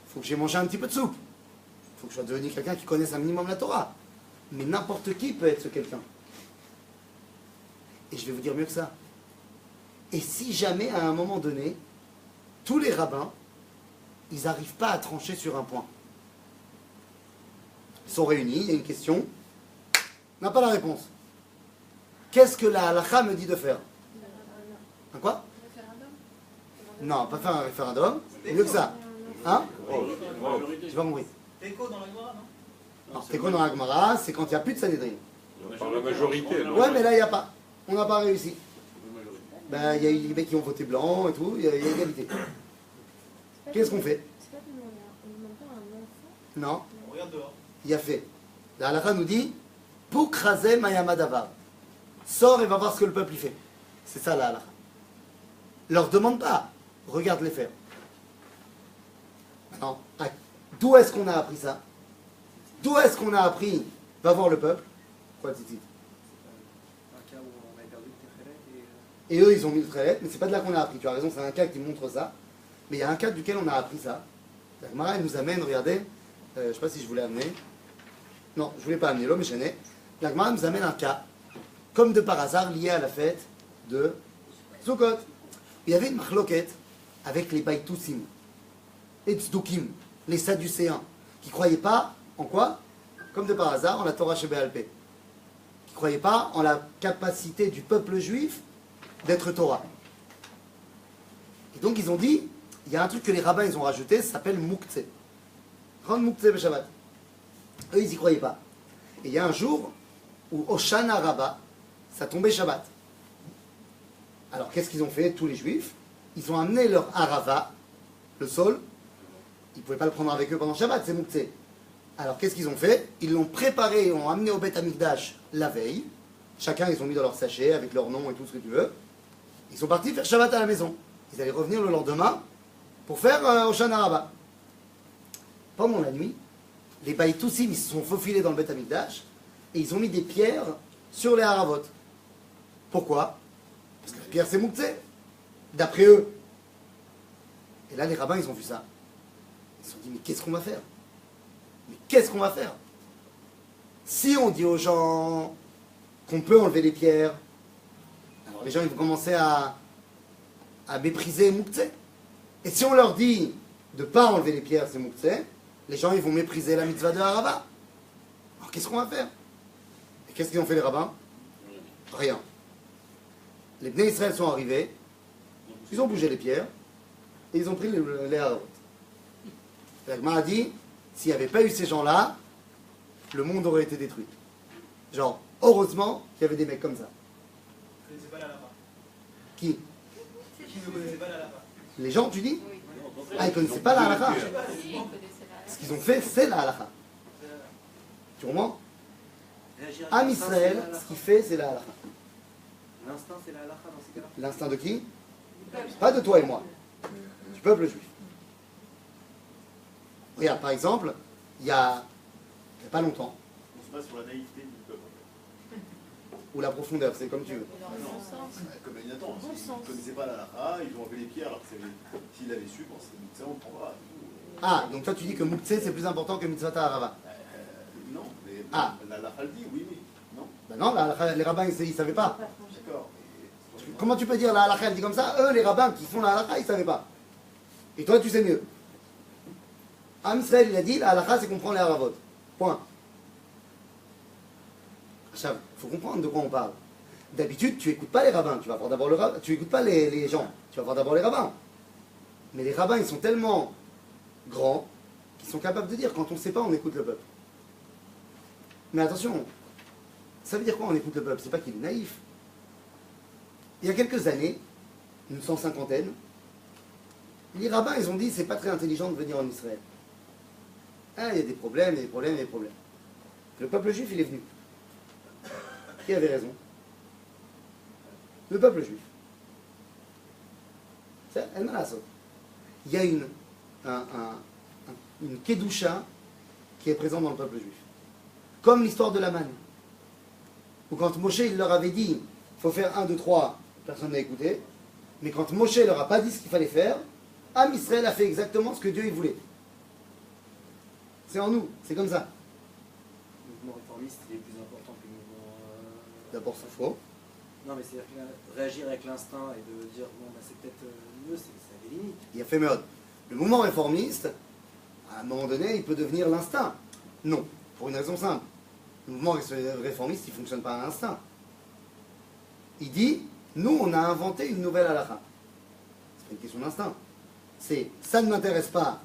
faut que j'ai mangé un petit peu de soupe. Il faut que je sois devenu quelqu'un qui connaisse un minimum la Torah. Mais n'importe qui peut être ce quelqu'un. Et je vais vous dire mieux que ça. Et si jamais, à un moment donné, tous les rabbins, ils n'arrivent pas à trancher sur un point. Ils sont réunis, il y a une question, on n'a pas la réponse. Qu'est-ce que la halakha me dit de faire? Un quoi? Non, pas faire un référendum, mieux que ça. Hein? J'ai pas compris. Teco dans la Gemara, non? Non, Teco dans la Gemara, c'est quand il n'y a plus de Sanhédrin. Par la majorité, non? Ouais, mais là, il n'y a pas. On n'a pas réussi. Ben, il y a eu des mecs qui ont voté blanc et tout, il y a égalité. Qu'est-ce qu'on fait? C'est pas qu'on demande pas à un enfant. Non, On regarde dehors. il y a fait. La halakha nous dit Poukrasé mayama davar. Sors et va voir ce que le peuple y fait. C'est ça la halakha. Leur demande pas, regarde-les faire. Maintenant, d'où est-ce qu'on a appris ça? D'où est-ce qu'on a appris va voir le peuple? Quoi, Titi? Un cas où on a perdu le Téhéret Et eux, ils ont mis le trélet, mais c'est pas de là qu'on a appris. Tu as raison, c'est un cas qui montre ça. Mais il y a un cas duquel on a appris ça. La Gemara, elle nous amène, regardez, je ne sais pas si je voulais amener. Non, je ne voulais pas amener l'homme, mais je n'ai. La Gemara nous amène un cas, comme de par hasard, lié à la fête de Sukkot. Il y avait une machloket avec les Baïtoussim, les Tzdukim, les Sadducéens, qui ne croyaient pas en quoi? Comme de par hasard, en la Torah Shebéalpé. Qui ne croyaient pas en la capacité du peuple juif d'être Torah. Et donc ils ont dit, il y a un truc que les rabbins ils ont rajouté, ça s'appelle Mouktsé. Rendre Mouktsé Shabbat. Eux ils n'y croyaient pas. Et il y a un jour où Oshana Rabbah, ça tombait Shabbat. Alors qu'est-ce qu'ils ont fait tous les juifs? Ils ont amené leur Arava, le sol, ils ne pouvaient pas le prendre avec eux pendant Shabbat, c'est Mouktsé. Alors qu'est-ce qu'ils ont fait? Ils l'ont préparé, ils l'ont amené au Beth Amikdash la veille. Chacun ils ont mis dans leur sachet avec leur nom et tout ce que tu veux. Ils sont partis faire Shabbat à la maison. Ils allaient revenir le lendemain pour faire Oshana Rabbah. Pendant la nuit, les Baïtoussim, ils se sont faufilés dans le Beth Amikdash et ils ont mis des pierres sur les haravot. Pourquoi? Parce que la pierre c'est Mouktsé, d'après eux. Et là les rabbins ils ont vu ça. Ils se sont dit mais qu'est-ce qu'on va faire? Mais qu'est-ce qu'on va faire? Si on dit aux gens qu'on peut enlever les pierres, alors les gens ils vont commencer à mépriser Mouktsé. Et si on leur dit de ne pas enlever les pierres, c'est Mouktsé, les gens ils vont mépriser la mitzvah de Harava. Alors qu'est-ce qu'on va faire? Et qu'est-ce qu'ils ont fait les rabbins? Rien. Les Bnei Israël sont arrivés, ils ont bougé les pierres, et ils ont pris les Haravot. La Gemara a dit, s'il n'y avait pas eu ces gens-là, le monde aurait été détruit. Genre, heureusement qu'il y avait des mecs comme ça. Vous ne connaissez pas la lama. Qui? Qui ne connaissait pas la lama? Les gens, tu dis? Ah, ils ne connaissaient pas la halakha. Si, ils connaissaient la- Ce qu'ils ont fait, c'est la halakha. Tu comprends? Am Israël, ce qu'il fait, c'est la halakha. L'instinct, c'est la halakha dans ces cas-là. L'instinct de qui? Pas de toi et moi. Du peuple juif. Regarde, par exemple, il y a pas longtemps, On se base sur la naïveté du peuple. ou la profondeur, c'est comme tu veux. Comme Nathan, ils ne connaissaient pas la halakha, ils ont enlevé les pierres alors que s'ils l'avaient su, bon, c'est on prend pas. Ah, donc toi tu dis que Mouktsé c'est plus important que Mitzvah Harava. Non, mais Ah. la halakha le dit, oui, non? Ben non, la halakha, les rabbins ils ne savaient pas. D'accord. Comment tu peux dire la halakha elle dit comme ça? Eux, les rabbins qui font la halakha, ils ne savaient pas. Et toi tu sais mieux. Am Israël il a dit la halakha c'est qu'on prend les haravot. Point. Il faut comprendre de quoi on parle. D'habitude, tu n'écoutes pas les rabbins, tu vas voir d'abord le rabbin, tu n'écoutes pas les gens, tu vas voir d'abord les rabbins. Mais les rabbins, ils sont tellement grands qu'ils sont capables de dire quand on ne sait pas, on écoute le peuple. Mais attention, ça veut dire quoi on écoute le peuple? C'est pas qu'il est naïf. Il y a quelques années, une 150aine, les rabbins, ils ont dit c'est pas très intelligent de venir en Israël. Ah, il y a des problèmes, il y a des problèmes, il y a des problèmes. Le peuple juif, il est venu. Qui avait raison? Le peuple juif. C'est El Malasot. Il y a une kedusha qui est présente dans le peuple juif. Comme l'histoire de la manne. Où quand Moshe il leur avait dit il faut faire 1, 2, 3, personne n'a écouté. Mais quand Moshe leur a pas dit ce qu'il fallait faire, Am Israël a fait exactement ce que Dieu il voulait. C'est en nous, c'est comme ça. Le mouvement réformiste, il est plus important que le mouvement. D'abord, c'est faux. Non, mais c'est-à-dire que réagir avec l'instinct et de dire, bon, bah, c'est peut-être mieux, ça a des limites. Il y a fait méthode. Le mouvement réformiste, à un moment donné, il peut devenir l'instinct. Non, pour une raison simple. Le mouvement réformiste, il ne fonctionne pas à l'instinct. Il dit, nous, on a inventé une nouvelle halakha. C'est pas une question d'instinct. C'est, ça ne m'intéresse pas.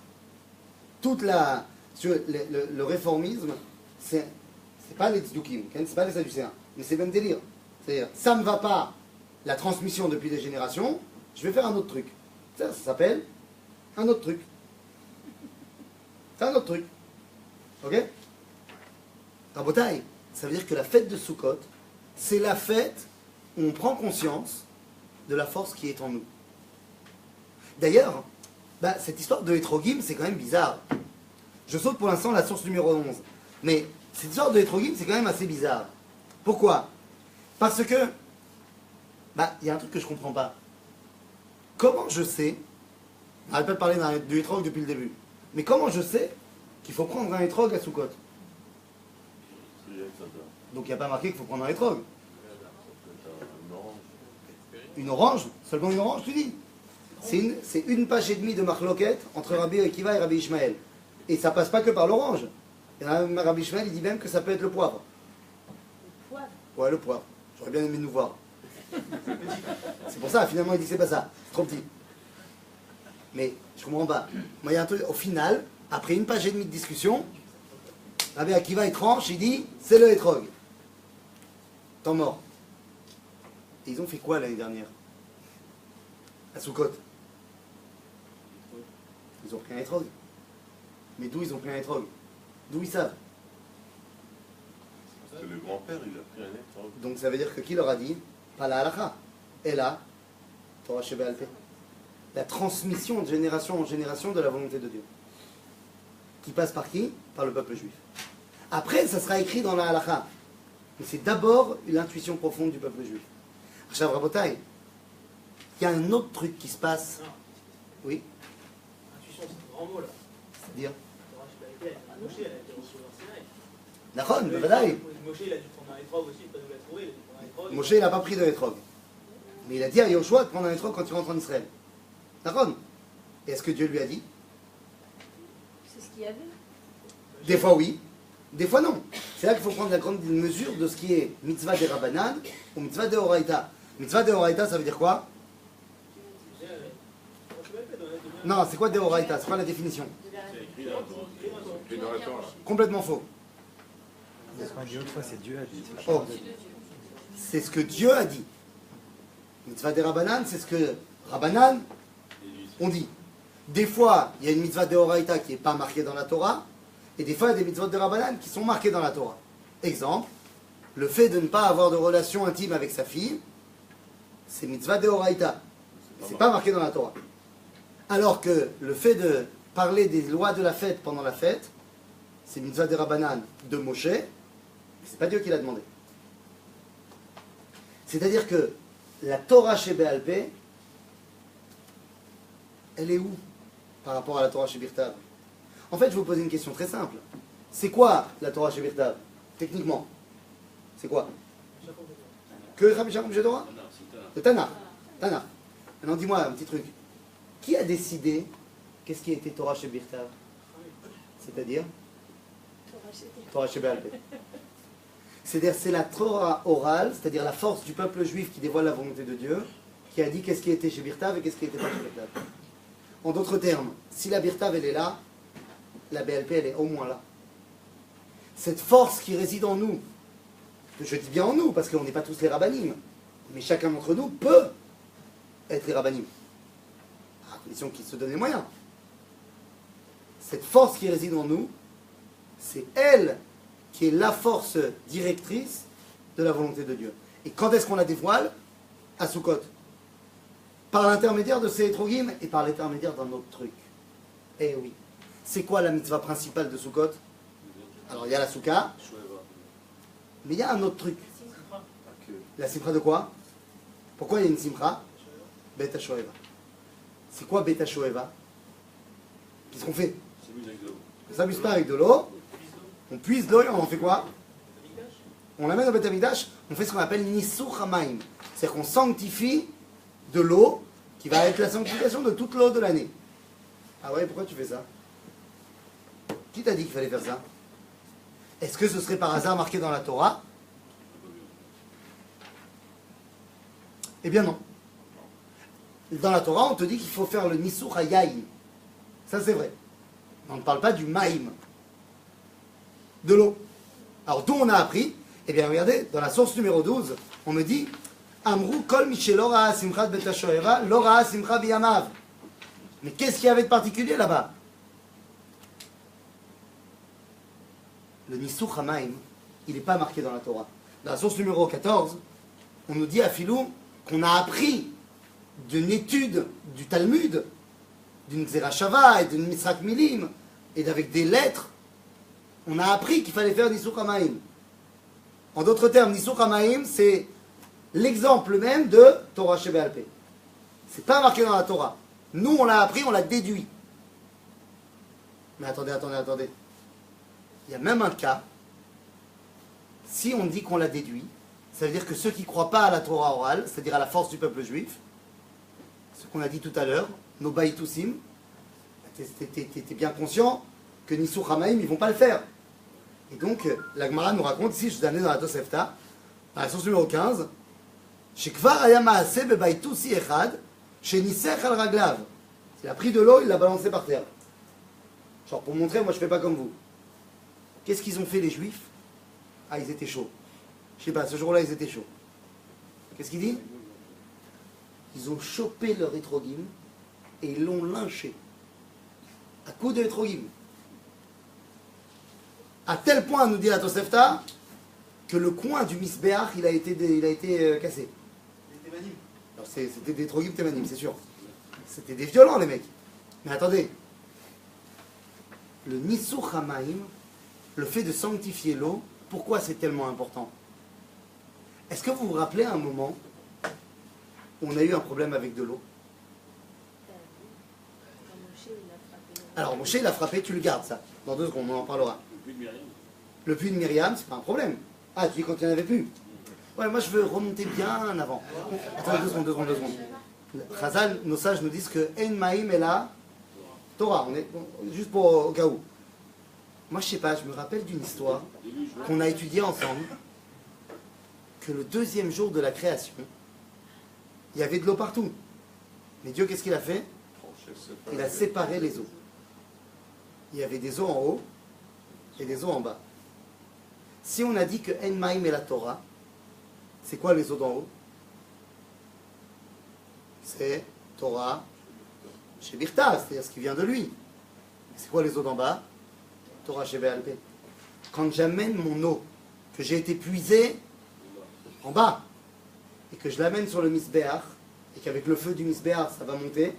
Toute la... Le réformisme, c'est pas les tzdukim, c'est pas les sadducéens, mais c'est le même délire. C'est-à-dire, ça ne me va pas, la transmission depuis des générations, je vais faire un autre truc. Ça s'appelle un autre truc. C'est un autre truc. Ok? Rabotai, ça veut dire que la fête de Sukkot, c'est la fête où on prend conscience de la force qui est en nous. D'ailleurs, cette histoire de Hétrogim, c'est quand même bizarre. Je saute pour l'instant la source numéro 11. Mais cette histoire de Hétrogim, c'est quand même assez bizarre. Pourquoi? Parce que, il y a un truc que je ne comprends pas. Comment je sais, on n'arrête pas de parler du Hétrog depuis le début, mais comment je sais qu'il faut prendre un Hétrog à Sukkot? Donc il n'y a pas marqué qu'il faut prendre un Hétrog. Une orange? Seulement une orange, tu dis? C'est une page et demie de marloquette entre Rabbi Akiva et Rabbi Ishmael. Et ça passe pas que par l'orange. Et Rabbi Ishmael, il dit même que ça peut être le poivre. Le poivre? Ouais, le poivre. J'aurais bien aimé nous voir. C'est pour ça, finalement, il dit que c'est pas ça. C'est trop petit. Mais je comprends pas. Moi, il y a un truc, au final, après une page et demie de discussion, Rabbi Akiva, il tranche, il dit, c'est le hétrog. Temps mort. Et ils ont fait quoi l'année dernière? À Sukkot. Ils ont pris un hétrog. Mais d'où ils ont pris un hétrog? D'où ils savent? C'est le grand-père, il a pris un hétrog. Donc ça veut dire que qui leur a dit? Pas la halakha. Et là, Torah Sheba'al Peh. La transmission de génération en génération de la volonté de Dieu. Qui passe par qui? Par le peuple juif. Après, ça sera écrit dans la halakha. Mais c'est d'abord l'intuition profonde du peuple juif. Achav Rabotai, il y a un autre truc qui se passe. Non. Oui? Intuition, c'est un grand mot là. C'est-à-dire? Moshe, elle a été reçue dans Sinaï. Nahon, bevadaï. Moshe, il a dû prendre un étrog aussi, il peut nous la trouver, il a dû prendre un étrog. Moshe, il n'a pas pris de hétrog. Mais il a dit à Yoshua de prendre un hétrog quand il rentre en Israël. Nahon. Et est-ce que Dieu lui a dit? C'est ce qu'il y avait. Des fois oui, des fois non. C'est là qu'il faut prendre la grande mesure de ce qui est mitzvah de Rabbanan ou mitzvah de Horaïta. Mitzvah de Horaïta, ça veut dire quoi? Non, c'est quoi de Horaïta? C'est quoi la définition? C'est dans la Torah. Complètement faux. C'est Dieu a dit. Oh. C'est ce que Dieu a dit. Mitzvah de Rabbanan, c'est ce que Rabbanan ont dit. Des fois, il y a une mitzvah de Horaïta qui n'est pas marquée dans la Torah, et des fois, il y a des mitzvot de Rabbanan qui sont marquées dans la Torah. Exemple, le fait de ne pas avoir de relation intime avec sa fille, c'est mitzvah de Horaïta. C'est pas marqué dans la Torah. Alors que le fait de parler des lois de la fête pendant la fête, c'est mitzvah de Rabbanan de Moshe, c'est pas Dieu qui l'a demandé. C'est-à-dire que la Torah chez Be'al Peh, elle est où par rapport à la Torah chez Birtav? En fait, je vais vous poser une question très simple. C'est quoi la Torah chez Birtav? Techniquement, c'est quoi? Que Rabbi Shacham Torah? Le Tanakh. Tanakh. Maintenant, dis-moi un petit truc. Qui a décidé qu'est-ce qui a été Torah chez Birtav? C'est-à-dire Torah chez Be'al Peh. C'est-à-dire, c'est la Torah orale, c'est-à-dire la force du peuple juif qui dévoile la volonté de Dieu, qui a dit qu'est-ce qui était chez Birtav et qu'est-ce qui n'était pas chez Birtav. En d'autres termes, si la Birtav elle est là, la BLP elle est au moins là. Cette force qui réside en nous, je dis bien en nous, parce qu'on n'est pas tous les rabbanim, mais chacun d'entre nous peut être les rabbanim, à condition qu'il se donne les moyens. Cette force qui réside en nous, c'est elle qui est la force directrice de la volonté de Dieu. Et quand est-ce qu'on la dévoile? À Sukkot. Par l'intermédiaire de ces Etrogim et par l'intermédiaire d'un autre truc. Eh oui. C'est quoi la mitzvah principale de Sukkot? Alors il y a la Souka, mais il y a un autre truc. La simcha de quoi? Pourquoi il y a une simcha? Bet HaShoeva. C'est quoi Bet HaShoeva? Qu'est-ce qu'on fait? On ne s'amuse pas avec de l'eau. On puise de l'eau et on en fait quoi? On l'amène au Beth Amikdash, on fait ce qu'on appelle Nissur Hamaim. C'est-à-dire qu'on sanctifie de l'eau qui va être la sanctification de toute l'eau de l'année. Ah ouais, pourquoi tu fais ça? Qui t'a dit qu'il fallait faire ça? Est-ce que ce serait par hasard marqué dans la Torah? Eh bien non. Dans la Torah, on te dit qu'il faut faire le Nissur Hayaim. Ça c'est vrai. On ne parle pas du Maïm. De l'eau. Alors d'où on a appris? Eh bien regardez, dans la source numéro 12, on me dit Amrou kol michelora simchat betashoeva, lora simcha biyamav. Mais qu'est-ce qu'il y avait de particulier là-bas? Le Nissur Hamaim, il n'est pas marqué dans la Torah. Dans la source numéro 14, on nous dit à Philou qu'on a appris d'une étude du Talmud, d'une Zerachava et d'une Misrak Milim, et avec des lettres, on a appris qu'il fallait faire Nissur Hamaim. En d'autres termes, Nissur Hamaim, c'est l'exemple même de Torah Sheba'al Peh. C'est pas marqué dans la Torah. Nous, on l'a appris, on l'a déduit. Mais attendez. Il y a même un cas, si on dit qu'on l'a déduit, ça veut dire que ceux qui ne croient pas à la Torah orale, c'est-à-dire à la force du peuple juif, ce qu'on a dit tout à l'heure, nos baïtoussim, t'es bien conscient que Nissur Hamaim, ils ne vont pas le faire. Et donc, la Gemara nous raconte, ici, je vous ai amené dans la Tosefta, dans la source numéro 15, Shekvar aya maaseh bebaïtoussi echad, shenisech al raglav. Il a pris de l'eau, il l'a balancé par terre. Genre, pour montrer, moi je ne fais pas comme vous. Qu'est-ce qu'ils ont fait les Juifs? Ah, ils étaient chauds. Je sais pas, ce jour-là, ils étaient chauds. Qu'est-ce qu'il dit? Ils ont chopé leur étrogim et ils l'ont lynché. À coups de étrogim. À tel point, nous dit la Tosefta, que le coin du Misbéach, il a été cassé. Des témanim. Alors c'était des étrogim témanim, c'est sûr. C'était des violents, les mecs. Mais attendez. Le Nissur Hamaim, le fait de sanctifier l'eau, pourquoi c'est tellement important? Est-ce que vous vous rappelez un moment où on a eu un problème avec de l'eau? Alors Moshe il a frappé, tu le gardes ça. Dans 2 secondes, on en parlera. Le puits de Myriam, c'est pas un problème. Ah, tu dis quand il n'y en avait plus. Ouais, moi je veux remonter bien avant. Attends, 2 secondes. Chazal, nos sages nous disent que En Maïm est là, Torah, on est, juste pour au cas où. Moi je sais pas, je me rappelle d'une histoire qu'on a étudiée ensemble, que le 2e jour de la création, il y avait de l'eau partout. Mais Dieu, qu'est-ce qu'il a fait? Il a séparé les eaux. Il y avait des eaux en haut et des eaux en bas. Si on a dit que En Maïm est la Torah, c'est quoi les eaux d'en haut? C'est Torah Shebirta, c'est-à-dire ce qui vient de lui. C'est quoi les eaux d'en bas? Torah Sheba'al Peh. Quand j'amène mon eau, que j'ai été puisée en bas, et que je l'amène sur le Misbéach, et qu'avec le feu du Misbéach, ça va monter,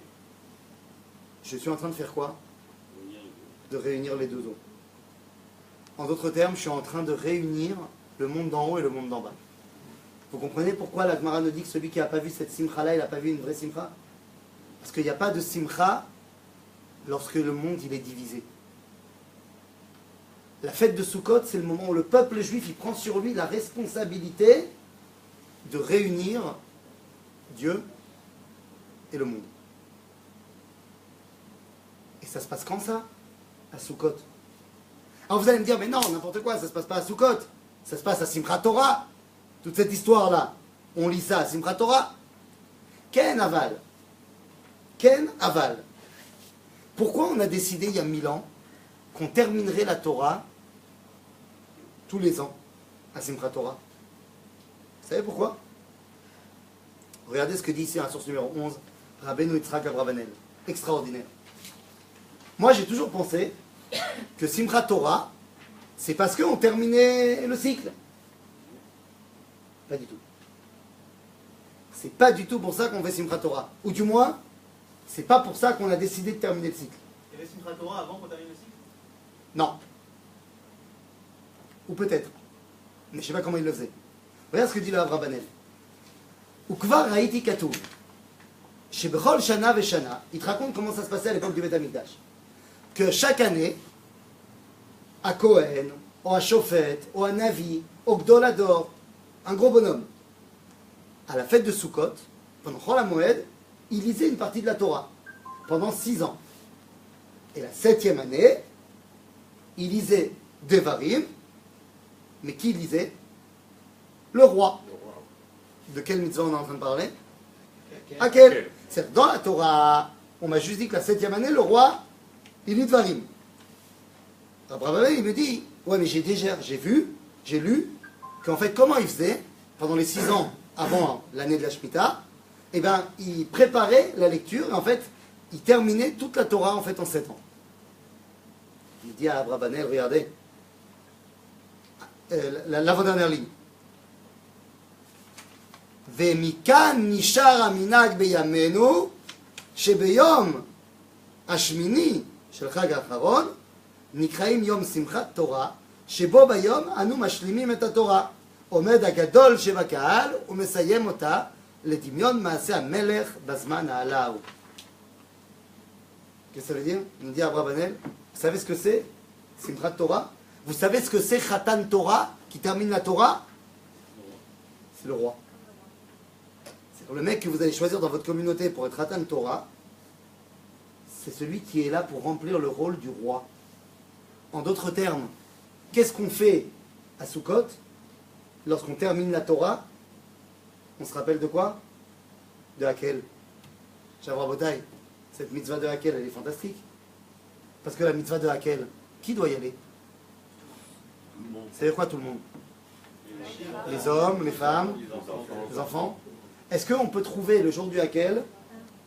je suis en train de faire quoi? De réunir les 2 eaux. En d'autres termes, je suis en train de réunir le monde d'en haut et le monde d'en bas. Vous comprenez pourquoi la Gemara nous dit que celui qui n'a pas vu cette simcha-là, il n'a pas vu une vraie simcha? Parce qu'il n'y a pas de simcha lorsque le monde il est divisé. La fête de Sukkot, c'est le moment où le peuple juif il prend sur lui la responsabilité de réunir Dieu et le monde. Et ça se passe quand ça? À Sukkot. Alors vous allez me dire, mais non, n'importe quoi, ça se passe pas à Sukkot. Ça se passe à Simchat Torah. Toute cette histoire-là, on lit ça à Simchat Torah. Ken Aval. Ken Aval. Pourquoi on a décidé il y a 1000 ans qu'on terminerait la Torah tous les ans à Simchat Torah? Vous savez pourquoi? Regardez ce que dit ici la source numéro 11, Rabbeinu Yitzhak Abravanel. Extraordinaire. Moi j'ai toujours pensé que Simchat Torah, c'est parce qu'on terminait le cycle. Pas du tout. C'est pas du tout pour ça qu'on fait Simchat Torah. Ou du moins, c'est pas pour ça qu'on a décidé de terminer le cycle. Il y avait Simchat Torah avant qu'on termine le cycle? Non. Ou peut-être. Mais je sais pas comment il le faisait. Regarde ce que dit le Abravanel. Ukvar Haïti Katuv. Chez Bechol Shana Veshana, il te raconte comment ça se passait à l'époque du Beth Amikdash. Que chaque année, à Cohen, ou à Shofet, ou à Navi, au Gdolador, un gros bonhomme. À la fête de Sukkot, pendant Chol HaMoed, il lisait une partie de la Torah pendant 6 ans. Et la 7e année, il lisait Devarim, mais qui lisait? Le roi. De quelle mitzvah on est en train de parler? Akel. C'est dans la Torah, on m'a juste dit que la 7e année, le roi, il lit Devarim. Après, il me dit, ouais, mais j'ai lu, qu'en fait, comment il faisait pendant les 6 ans avant l'année de la Shemitah? Eh bien, il préparait la lecture, et en fait, il terminait toute la Torah en fait en 7 ans. Il dit à Abrabanel, regardez, l'avant-dernière ligne. ומכאן נשאר המנהג בימינו שביום השמיני של חג האחרון נקראים יום שמחת תורה שבו ביום אנו משלימים את התורה עומד הגדול שבקהל ומסיים אותה לדמיון מעשה המלך בזמן העלה ההוא. Qu'est-ce que ça veut dire? Il nous dit à Abrabanel, vous savez ce que c'est Simchat Torah? Vous savez ce que c'est Khatan Torah qui termine la Torah? C'est le roi. Le mec que vous allez choisir dans votre communauté pour être Khatan Torah, c'est celui qui est là pour remplir le rôle du roi. En d'autres termes, qu'est-ce qu'on fait à Sukkot lorsqu'on termine la Torah? On se rappelle de quoi? De Hakel. Shavra Botaï. Cette mitzvah de Hakel, elle est fantastique. Parce que la mitzvah de Hakel, qui doit y aller? C'est quoi tout le monde? Les hommes, les femmes, les enfants. Est-ce qu'on peut trouver le jour du Hakel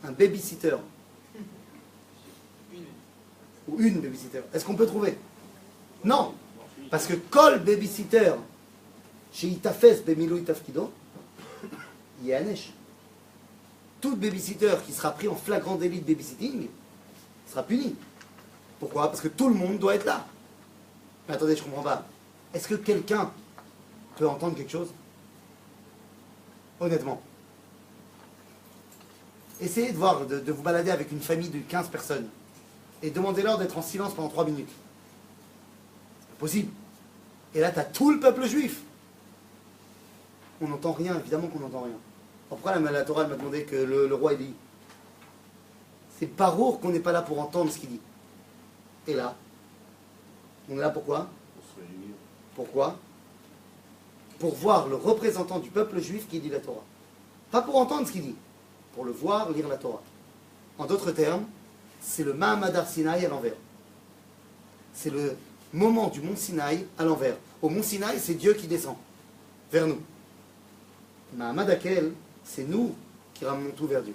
un babysitter? Ou une babysitter? Est-ce qu'on peut trouver? Non. Parce que kol babysitter, chez Itafes Bemilou Itafkido, il y a Anesh. Tout babysitter qui sera pris en flagrant délit de babysitting sera puni. Pourquoi? Parce que tout le monde doit être là. Mais attendez, je ne comprends pas. Est-ce que quelqu'un peut entendre quelque chose? Honnêtement. Essayez de voir, de vous balader avec une famille de 15 personnes et demandez-leur d'être en silence pendant 3 minutes. C'est pas possible. Et là, tu as tout le peuple juif. On n'entend rien, évidemment qu'on n'entend rien. Pourquoi la Torah m'a demandé que le roi il dit? C'est barour qu'on n'est pas là pour entendre ce qu'il dit. Et là, on est là pourquoi? Pourquoi? Pour voir le représentant du peuple juif qui dit la Torah. Pas pour entendre ce qu'il dit. Pour le voir lire la Torah. En d'autres termes, c'est le Mahamad Har Sinaï à l'envers. C'est le moment du mont Sinaï à l'envers. Au mont Sinaï, c'est Dieu qui descend vers nous. Mahamad Hakel, c'est nous qui ramenons tout vers Dieu.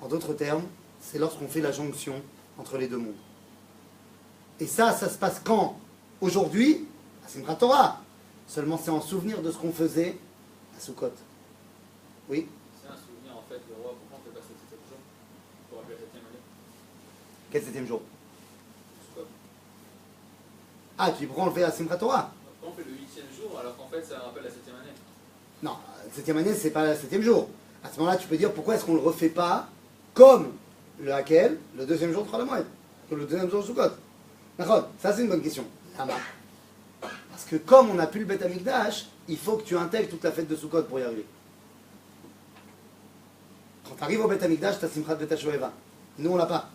En d'autres termes, c'est lorsqu'on fait la jonction entre les deux mondes. Et ça se passe quand? Aujourd'hui, à Simchat Torah. Seulement c'est en souvenir de ce qu'on faisait à Sukkot. Oui? C'est un souvenir en fait, le roi, pourquoi on ne fait pas ce 7e jour pour rappeler la 7e année? Quel 7e jour? Sukkot. Ah, tu dis pourquoi on le fait à Simchat Torah? Pourquoi on fait le 8e jour alors qu'en fait ça rappelle la 7e année? Non, la 7e année, c'est pas le 7e jour. À ce moment-là, tu peux dire pourquoi est-ce qu'on ne le refait pas comme le Hakel, le 2e jour de Chol HaMoed, que le 2e jour de Sukkot. D'accord? Ça, c'est une bonne question. Parce que comme on n'a plus le Beth Amikdash, il faut que tu intègres toute la fête de Sukkot pour y arriver. Quand tu arrives au Beth Amikdash, tu as Simchat Beth HaShoeva. Nous, on l'a pas.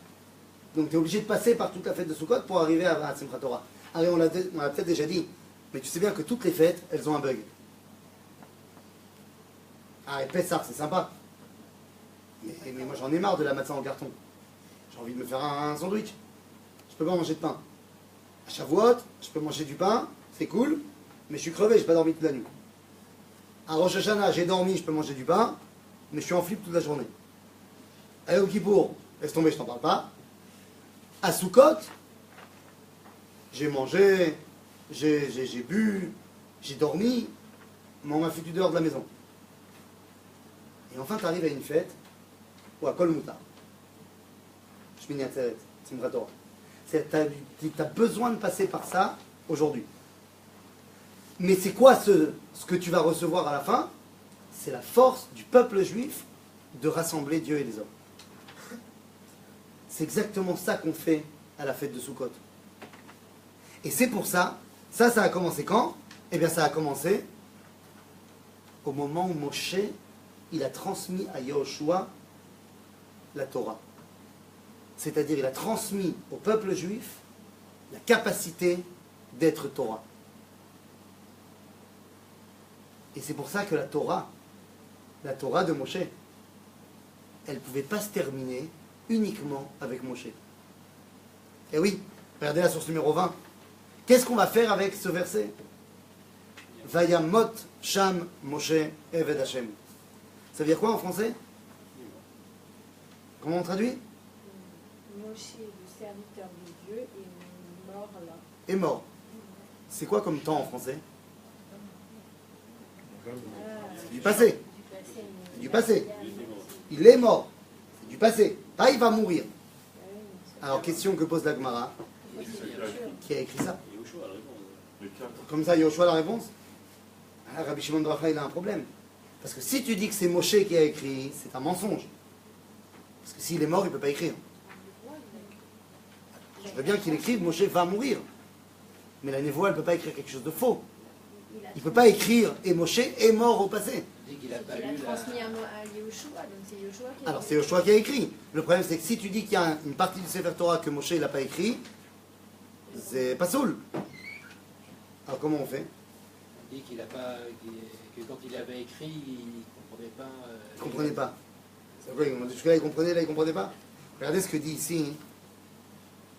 Donc tu es obligé de passer par toute la fête de Sukkot pour arriver à Simchat Torah. Allez, on l'a peut-être déjà dit, mais tu sais bien que toutes les fêtes, elles ont un bug. Ah, et Pessah, c'est sympa. Mais moi, j'en ai marre de la matzah en carton. J'ai envie de me faire un sandwich. Je peux pas manger de pain. À Shavuot, je peux manger du pain, c'est cool, mais je suis crevé, j'ai pas dormi toute la nuit. À Rosh Hashanah, j'ai dormi, je peux manger du pain, mais je suis en flip toute la journée. À Yom Kippour, laisse tomber, je t'en parle pas. À Sukkot, j'ai mangé, j'ai bu, j'ai dormi, mais on m'a foutu dehors de la maison. Et enfin, tu arrives à une fête, ou à Kol Moutar. Shmini Atzeret, Simchat Torah. Tu as besoin de passer par ça aujourd'hui. Mais c'est quoi ce que tu vas recevoir à la fin? C'est la force du peuple juif de rassembler Dieu et les hommes. C'est exactement ça qu'on fait à la fête de Sukkot. Et c'est pour ça, ça a commencé quand? Eh bien, ça a commencé au moment où Moshe, il a transmis à Yehoshua la Torah. C'est-à-dire, il a transmis au peuple juif la capacité d'être Torah. Et c'est pour ça que la Torah de Moshe, elle ne pouvait pas se terminer uniquement avec Moshe. Et oui, regardez la source numéro 20. Qu'est-ce qu'on va faire avec ce verset? Vayamot Sham Moshe Eved Hashem. Ça veut dire quoi en français? Comment on traduit? Moshe, le serviteur de Dieu, est mort là. Est mort. C'est quoi comme temps en français? C'est du passé. C'est du passé. Il est mort. C'est du passé. Pas il va mourir. Alors, question que pose la Gemara. Qui a écrit ça? Comme ça, Yoshua a la réponse. Ah, Rabbi Shimon Bar Yochai, il a un problème. Parce que si tu dis que c'est Moshe qui a écrit, c'est un mensonge. Parce que s'il est mort, il ne peut pas écrire. Je veux bien qu'il écrive, Moshe va mourir. Mais la névoie, elle ne peut pas écrire quelque chose de faux. Il ne peut pas écrire et Moshe est mort au passé. Il a transmis à Yehoshua, donc c'est Yehoshua qui a Alors c'est Yehoshua qui a écrit. Le problème c'est que si tu dis qu'il y a une partie du Sefer Torah que Moshe n'a pas écrit, c'est pas soul. Alors comment on fait? On dit qu'il a pas, que quand il avait écrit, il ne comprenait pas. Il ne comprenait pas. C'est vrai, jusque-là il comprenait, là il ne comprenait pas. Regardez ce que dit ici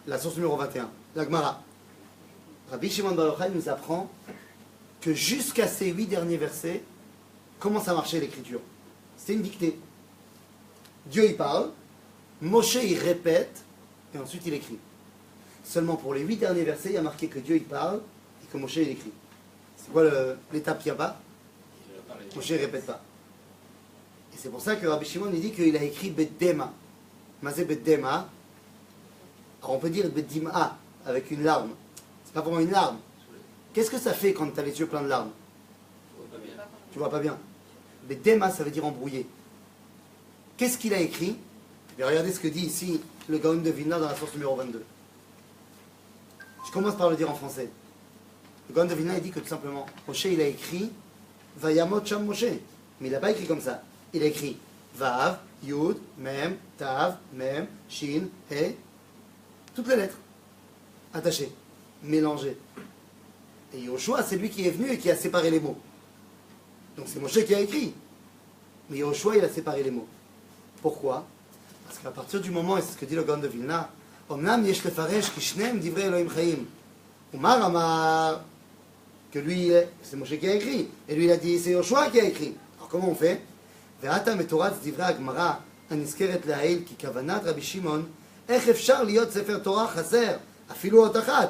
la source numéro 21, la Gemara. Rabbi Shimon Bar Yochai nous apprend que jusqu'à ces 8 derniers versets, comment ça marchait l'écriture? C'était une dictée. Dieu il parle, Moshe il répète, et ensuite il écrit. Seulement pour les 8 derniers versets, il y a marqué que Dieu il parle et que Moshe il écrit. C'est quoi l'étape qu'il n'y a pas? Moshe il répète pas. Et c'est pour ça que Rabbi Shimon il dit qu'il a écrit Beddema. Mazé Beddema. Alors on peut dire Beddima avec une larme. C'est pas vraiment une larme. Qu'est-ce que ça fait quand tu as les yeux pleins de larmes? Tu vois pas bien. Mais Dema, ça veut dire embrouillé. Qu'est-ce qu'il a écrit? Et regardez ce que dit ici le Gaon de Vilna dans la source numéro 22. Je commence par le dire en français. Le Gaon de Vilna, il dit que tout simplement, Moshe, il a écrit Vayamot Sham Moshe. Mais il n'a pas écrit comme ça. Il a écrit Vav, Yud, Mem, Tav, Mem, Shin, He. Toutes les lettres. Attachées. Mélangées. Et Yehoshua, c'est lui qui est venu et qui a séparé les mots. Donc c'est Moshe qui a écrit. Mais Yehoshua, il a séparé les mots. Pourquoi? Parce qu'à partir du moment, et c'est ce que dit le Gaon de Vilna, Omnam yesh lefaresh ki shneim divrei Elohim chaim. Umar amar, que lui, c'est Moshe qui a écrit. Et lui, il a dit, c'est Yehoshua qui a écrit. Alors comment on fait? Ve'ata metoratz divrei Agmara, הנזכרת לעיל כי כוונת רבי שמעון, איך אפשר להיות ספר תורה חסר, אפילו אות אחת,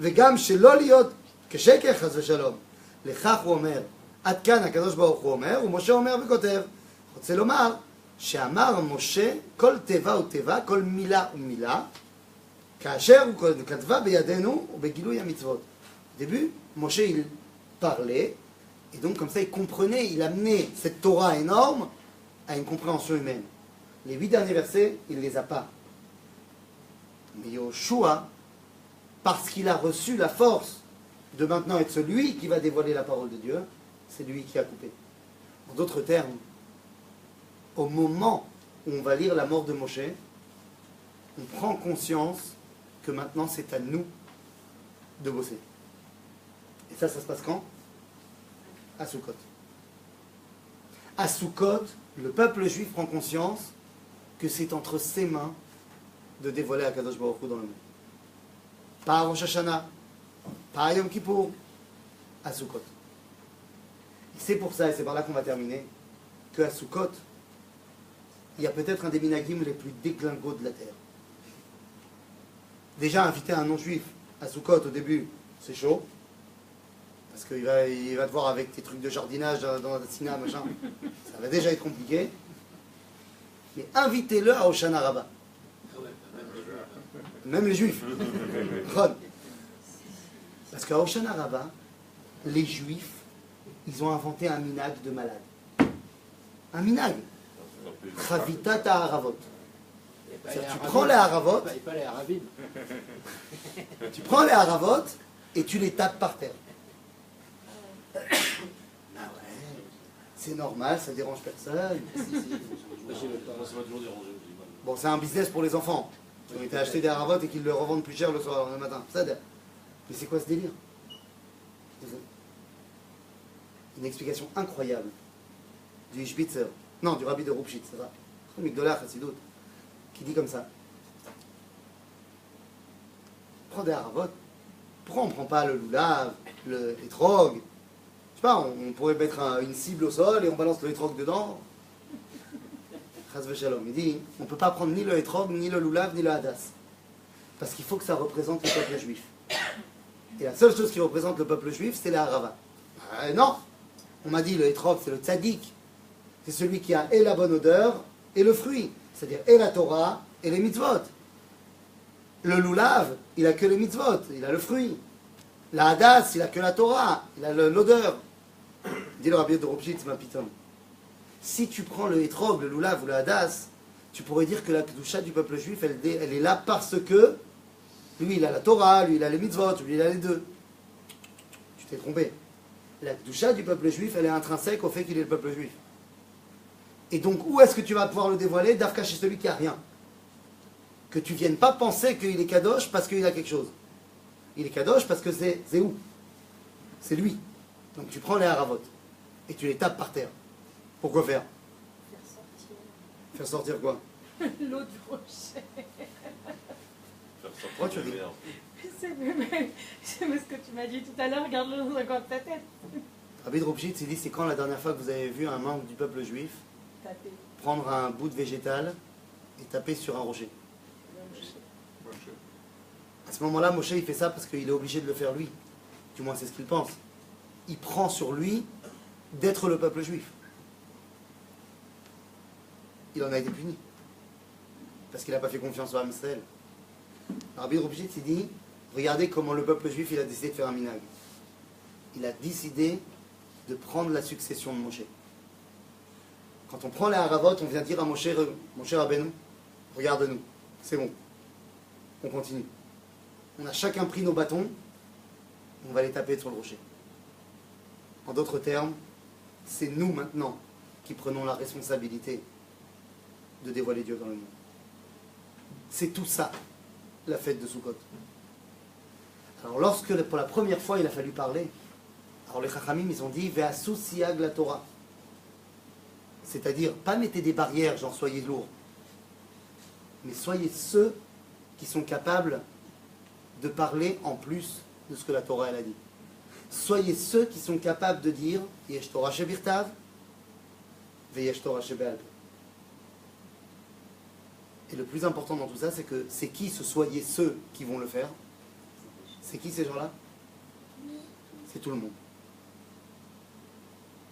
וגם שלא להיות כשקר חס ושלום. לכך הוא אומר, עד כאן הקדוש ברוך הוא אומר, ומשה אומר וכותב. רוצה לומר שאמר משה כל תיבה ותיבה, כל מילה ומילה, כאשר הוא כתבה בידינו ובגילוי המצוות. Au début, Moshe il parlait, et donc comme ça il comprenait, il amenait cette Torah énorme à une compréhension humaine. Les 8 derniers versets, il ne les a pas. Mais Yehoshua, parce qu'il a reçu la force de maintenant être celui qui va dévoiler la parole de Dieu, c'est lui qui a coupé. En d'autres termes, au moment où on va lire la mort de Moshe, on prend conscience que maintenant c'est à nous de bosser. Et ça se passe quand? À Sukkot. À Sukkot, le peuple juif prend conscience que c'est entre ses mains de dévoiler Akadosh Baruch Hu dans le monde. Pas à Rosh Hashanah, pas à Yom Kippour, à Sukkot. Et c'est pour ça, et c'est par là qu'on va terminer, qu'à Sukkot, il y a peut-être un des minagim les plus déglingos de la terre. Déjà, inviter un non-juif à Sukkot au début, c'est chaud, parce qu'il va te voir avec tes trucs de jardinage dans la Sina, machin. Ça va déjà être compliqué. Mais invitez-le à Hoshana Rabbah. Même les juifs. Parce qu'à Hoshana Rabbah, les juifs, ils ont inventé un minag de malade. Un minag. Chavitat ha'aravot. Tu prends les haravot. Pas les arabines. Tu prends les haravot et tu les tapes par terre. Ah ouais, c'est normal, ça dérange personne. Moi, ça m'a toujours dérangé. Bon, c'est un business pour les enfants qui ont été achetés des haravotes et qui le revendent plus cher le soir, le matin. Ça, mais c'est quoi ce délire? Une explication incroyable du Ishbitzer, non, du rabbi de Rupshitz, c'est ça, Migdolah Chassidut, qui dit comme ça. Prends des haravotes. Pourquoi on ne prend pas le loulav, les trogs? Je sais pas, on pourrait mettre une cible au sol et on balance le hétrog dedans. Chas v'shalom. Il dit, on ne peut pas prendre ni le hétrog, ni le loulav, ni le hadas. Parce qu'il faut que ça représente le peuple juif. Et la seule chose qui représente le peuple juif, c'est la harava. Non, on m'a dit le hétrog, c'est le tzaddik. C'est celui qui a et la bonne odeur et le fruit. C'est-à-dire et la Torah et les mitzvot. Le loulav, il a que les mitzvot, il a le fruit. La hadas, il a que la Torah, il a l'odeur. Dit le rabbi de Rupshitz, ma piton. Si tu prends le hétrog, le loulav ou le hadas, tu pourrais dire que la kedusha du peuple juif, elle est là parce que lui, il a la Torah, lui, il a les mitzvot, lui, il a les deux. Tu t'es trompé. La kedusha du peuple juif, elle est intrinsèque au fait qu'il est le peuple juif. Et donc, où est-ce que tu vas pouvoir le dévoiler? D'Afka chez celui qui a rien. Que tu ne viennes pas penser qu'il est kadosh parce qu'il a quelque chose. Il est kadosh parce que c'est où? C'est lui. Donc tu prends les haravot et tu les tapes par terre. Pourquoi faire? Faire sortir quoi? L'eau du rocher. Pourquoi tu ris? C'est parce que tu m'as dit tout à l'heure, regarde-le dans un coin de ta tête. Rabbi de Rupshitz, il dit, c'est quand la dernière fois que vous avez vu un membre du peuple juif Taper. prendre un bout de végétal et taper sur un rocher? À ce moment-là, Moshe, il fait ça parce qu'il est obligé de le faire lui. Du moins, c'est ce qu'il pense. Il prend sur lui d'être le peuple juif. Il en a été puni. Parce qu'il n'a pas fait confiance au Ham Israël. Rabbi Rupshitz, il dit, regardez comment le peuple juif, il a décidé de faire un minag. Il a décidé de prendre la succession de Moshe. Quand on prend les haravot, on vient dire à Moshe Rabbeinu, regarde-nous, c'est bon. On continue. On a chacun pris nos bâtons, on va les taper sur le rocher. En d'autres termes, c'est nous maintenant qui prenons la responsabilité de dévoiler Dieu dans le monde. C'est tout ça, la fête de Sukkot. Alors lorsque pour la première fois il a fallu parler, alors les Chachamim ils ont dit Ve'asu siag la Torah. C'est-à-dire, pas mettez des barrières, genre soyez lourds, mais soyez ceux qui sont capables de parler en plus de ce que la Torah elle a dit. Soyez ceux qui sont capables de dire Yesh Torah shebirtav, ve'yesh Torah shebe'al peh. Et le plus important dans tout ça, c'est que c'est qui ce soyez ceux qui vont le faire? C'est qui ces gens-là? C'est tout le monde.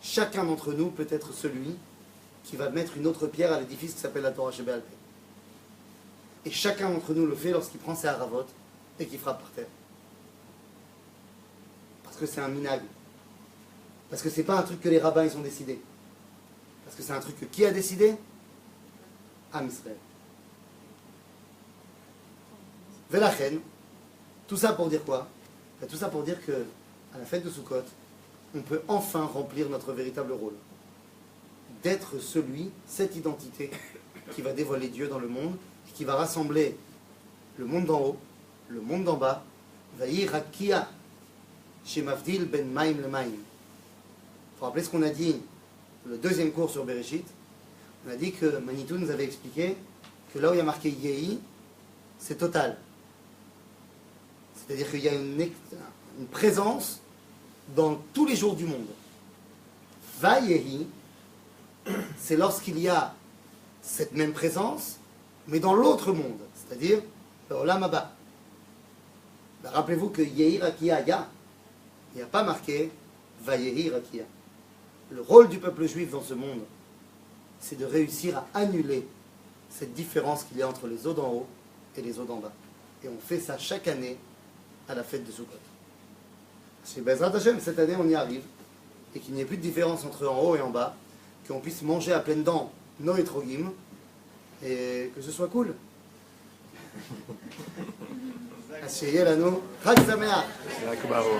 Chacun d'entre nous peut être celui qui va mettre une autre pierre à l'édifice qui s'appelle la Torah shebe'al peh. Et chacun d'entre nous le fait lorsqu'il prend ses haravot et qu'il frappe par terre. Parce que c'est un minag. Parce que c'est pas un truc que les rabbins ils ont décidé. Parce que c'est un truc que qui a décidé? Am Israël. Velachen, tout ça pour dire quoi? Tout ça pour dire que à la fête de Sukkot, on peut enfin remplir notre véritable rôle. D'être celui, cette identité qui va dévoiler Dieu dans le monde, et qui va rassembler le monde d'en haut, le monde d'en bas, Vayir Hakia, Shemavdil ben Maim le Maim. Il faut rappeler ce qu'on a dit le deuxième cours sur Bereshit. On a dit que Manitou nous avait expliqué que là où il y a marqué Yehi, c'est total. C'est-à-dire qu'il y a une présence dans tous les jours du monde. Vayehi, c'est lorsqu'il y a cette même présence, mais dans l'autre monde, c'est-à-dire le Olam Haba. Ben, rappelez-vous que Yehi Rakia Ya, il n'y a pas marqué Vayehi Rakia. Le rôle du peuple juif dans ce monde, c'est de réussir à annuler cette différence qu'il y a entre les eaux d'en haut et les eaux d'en bas. Et on fait ça chaque année à la fête de Sukkot. C'est Bezrat Hashem, cette année on y arrive, et qu'il n'y ait plus de différence entre en haut et en bas, qu'on puisse manger à pleines dents nos étrogim, et que ce soit cool. אז שיהיה לנו חג שמח. רק ברור.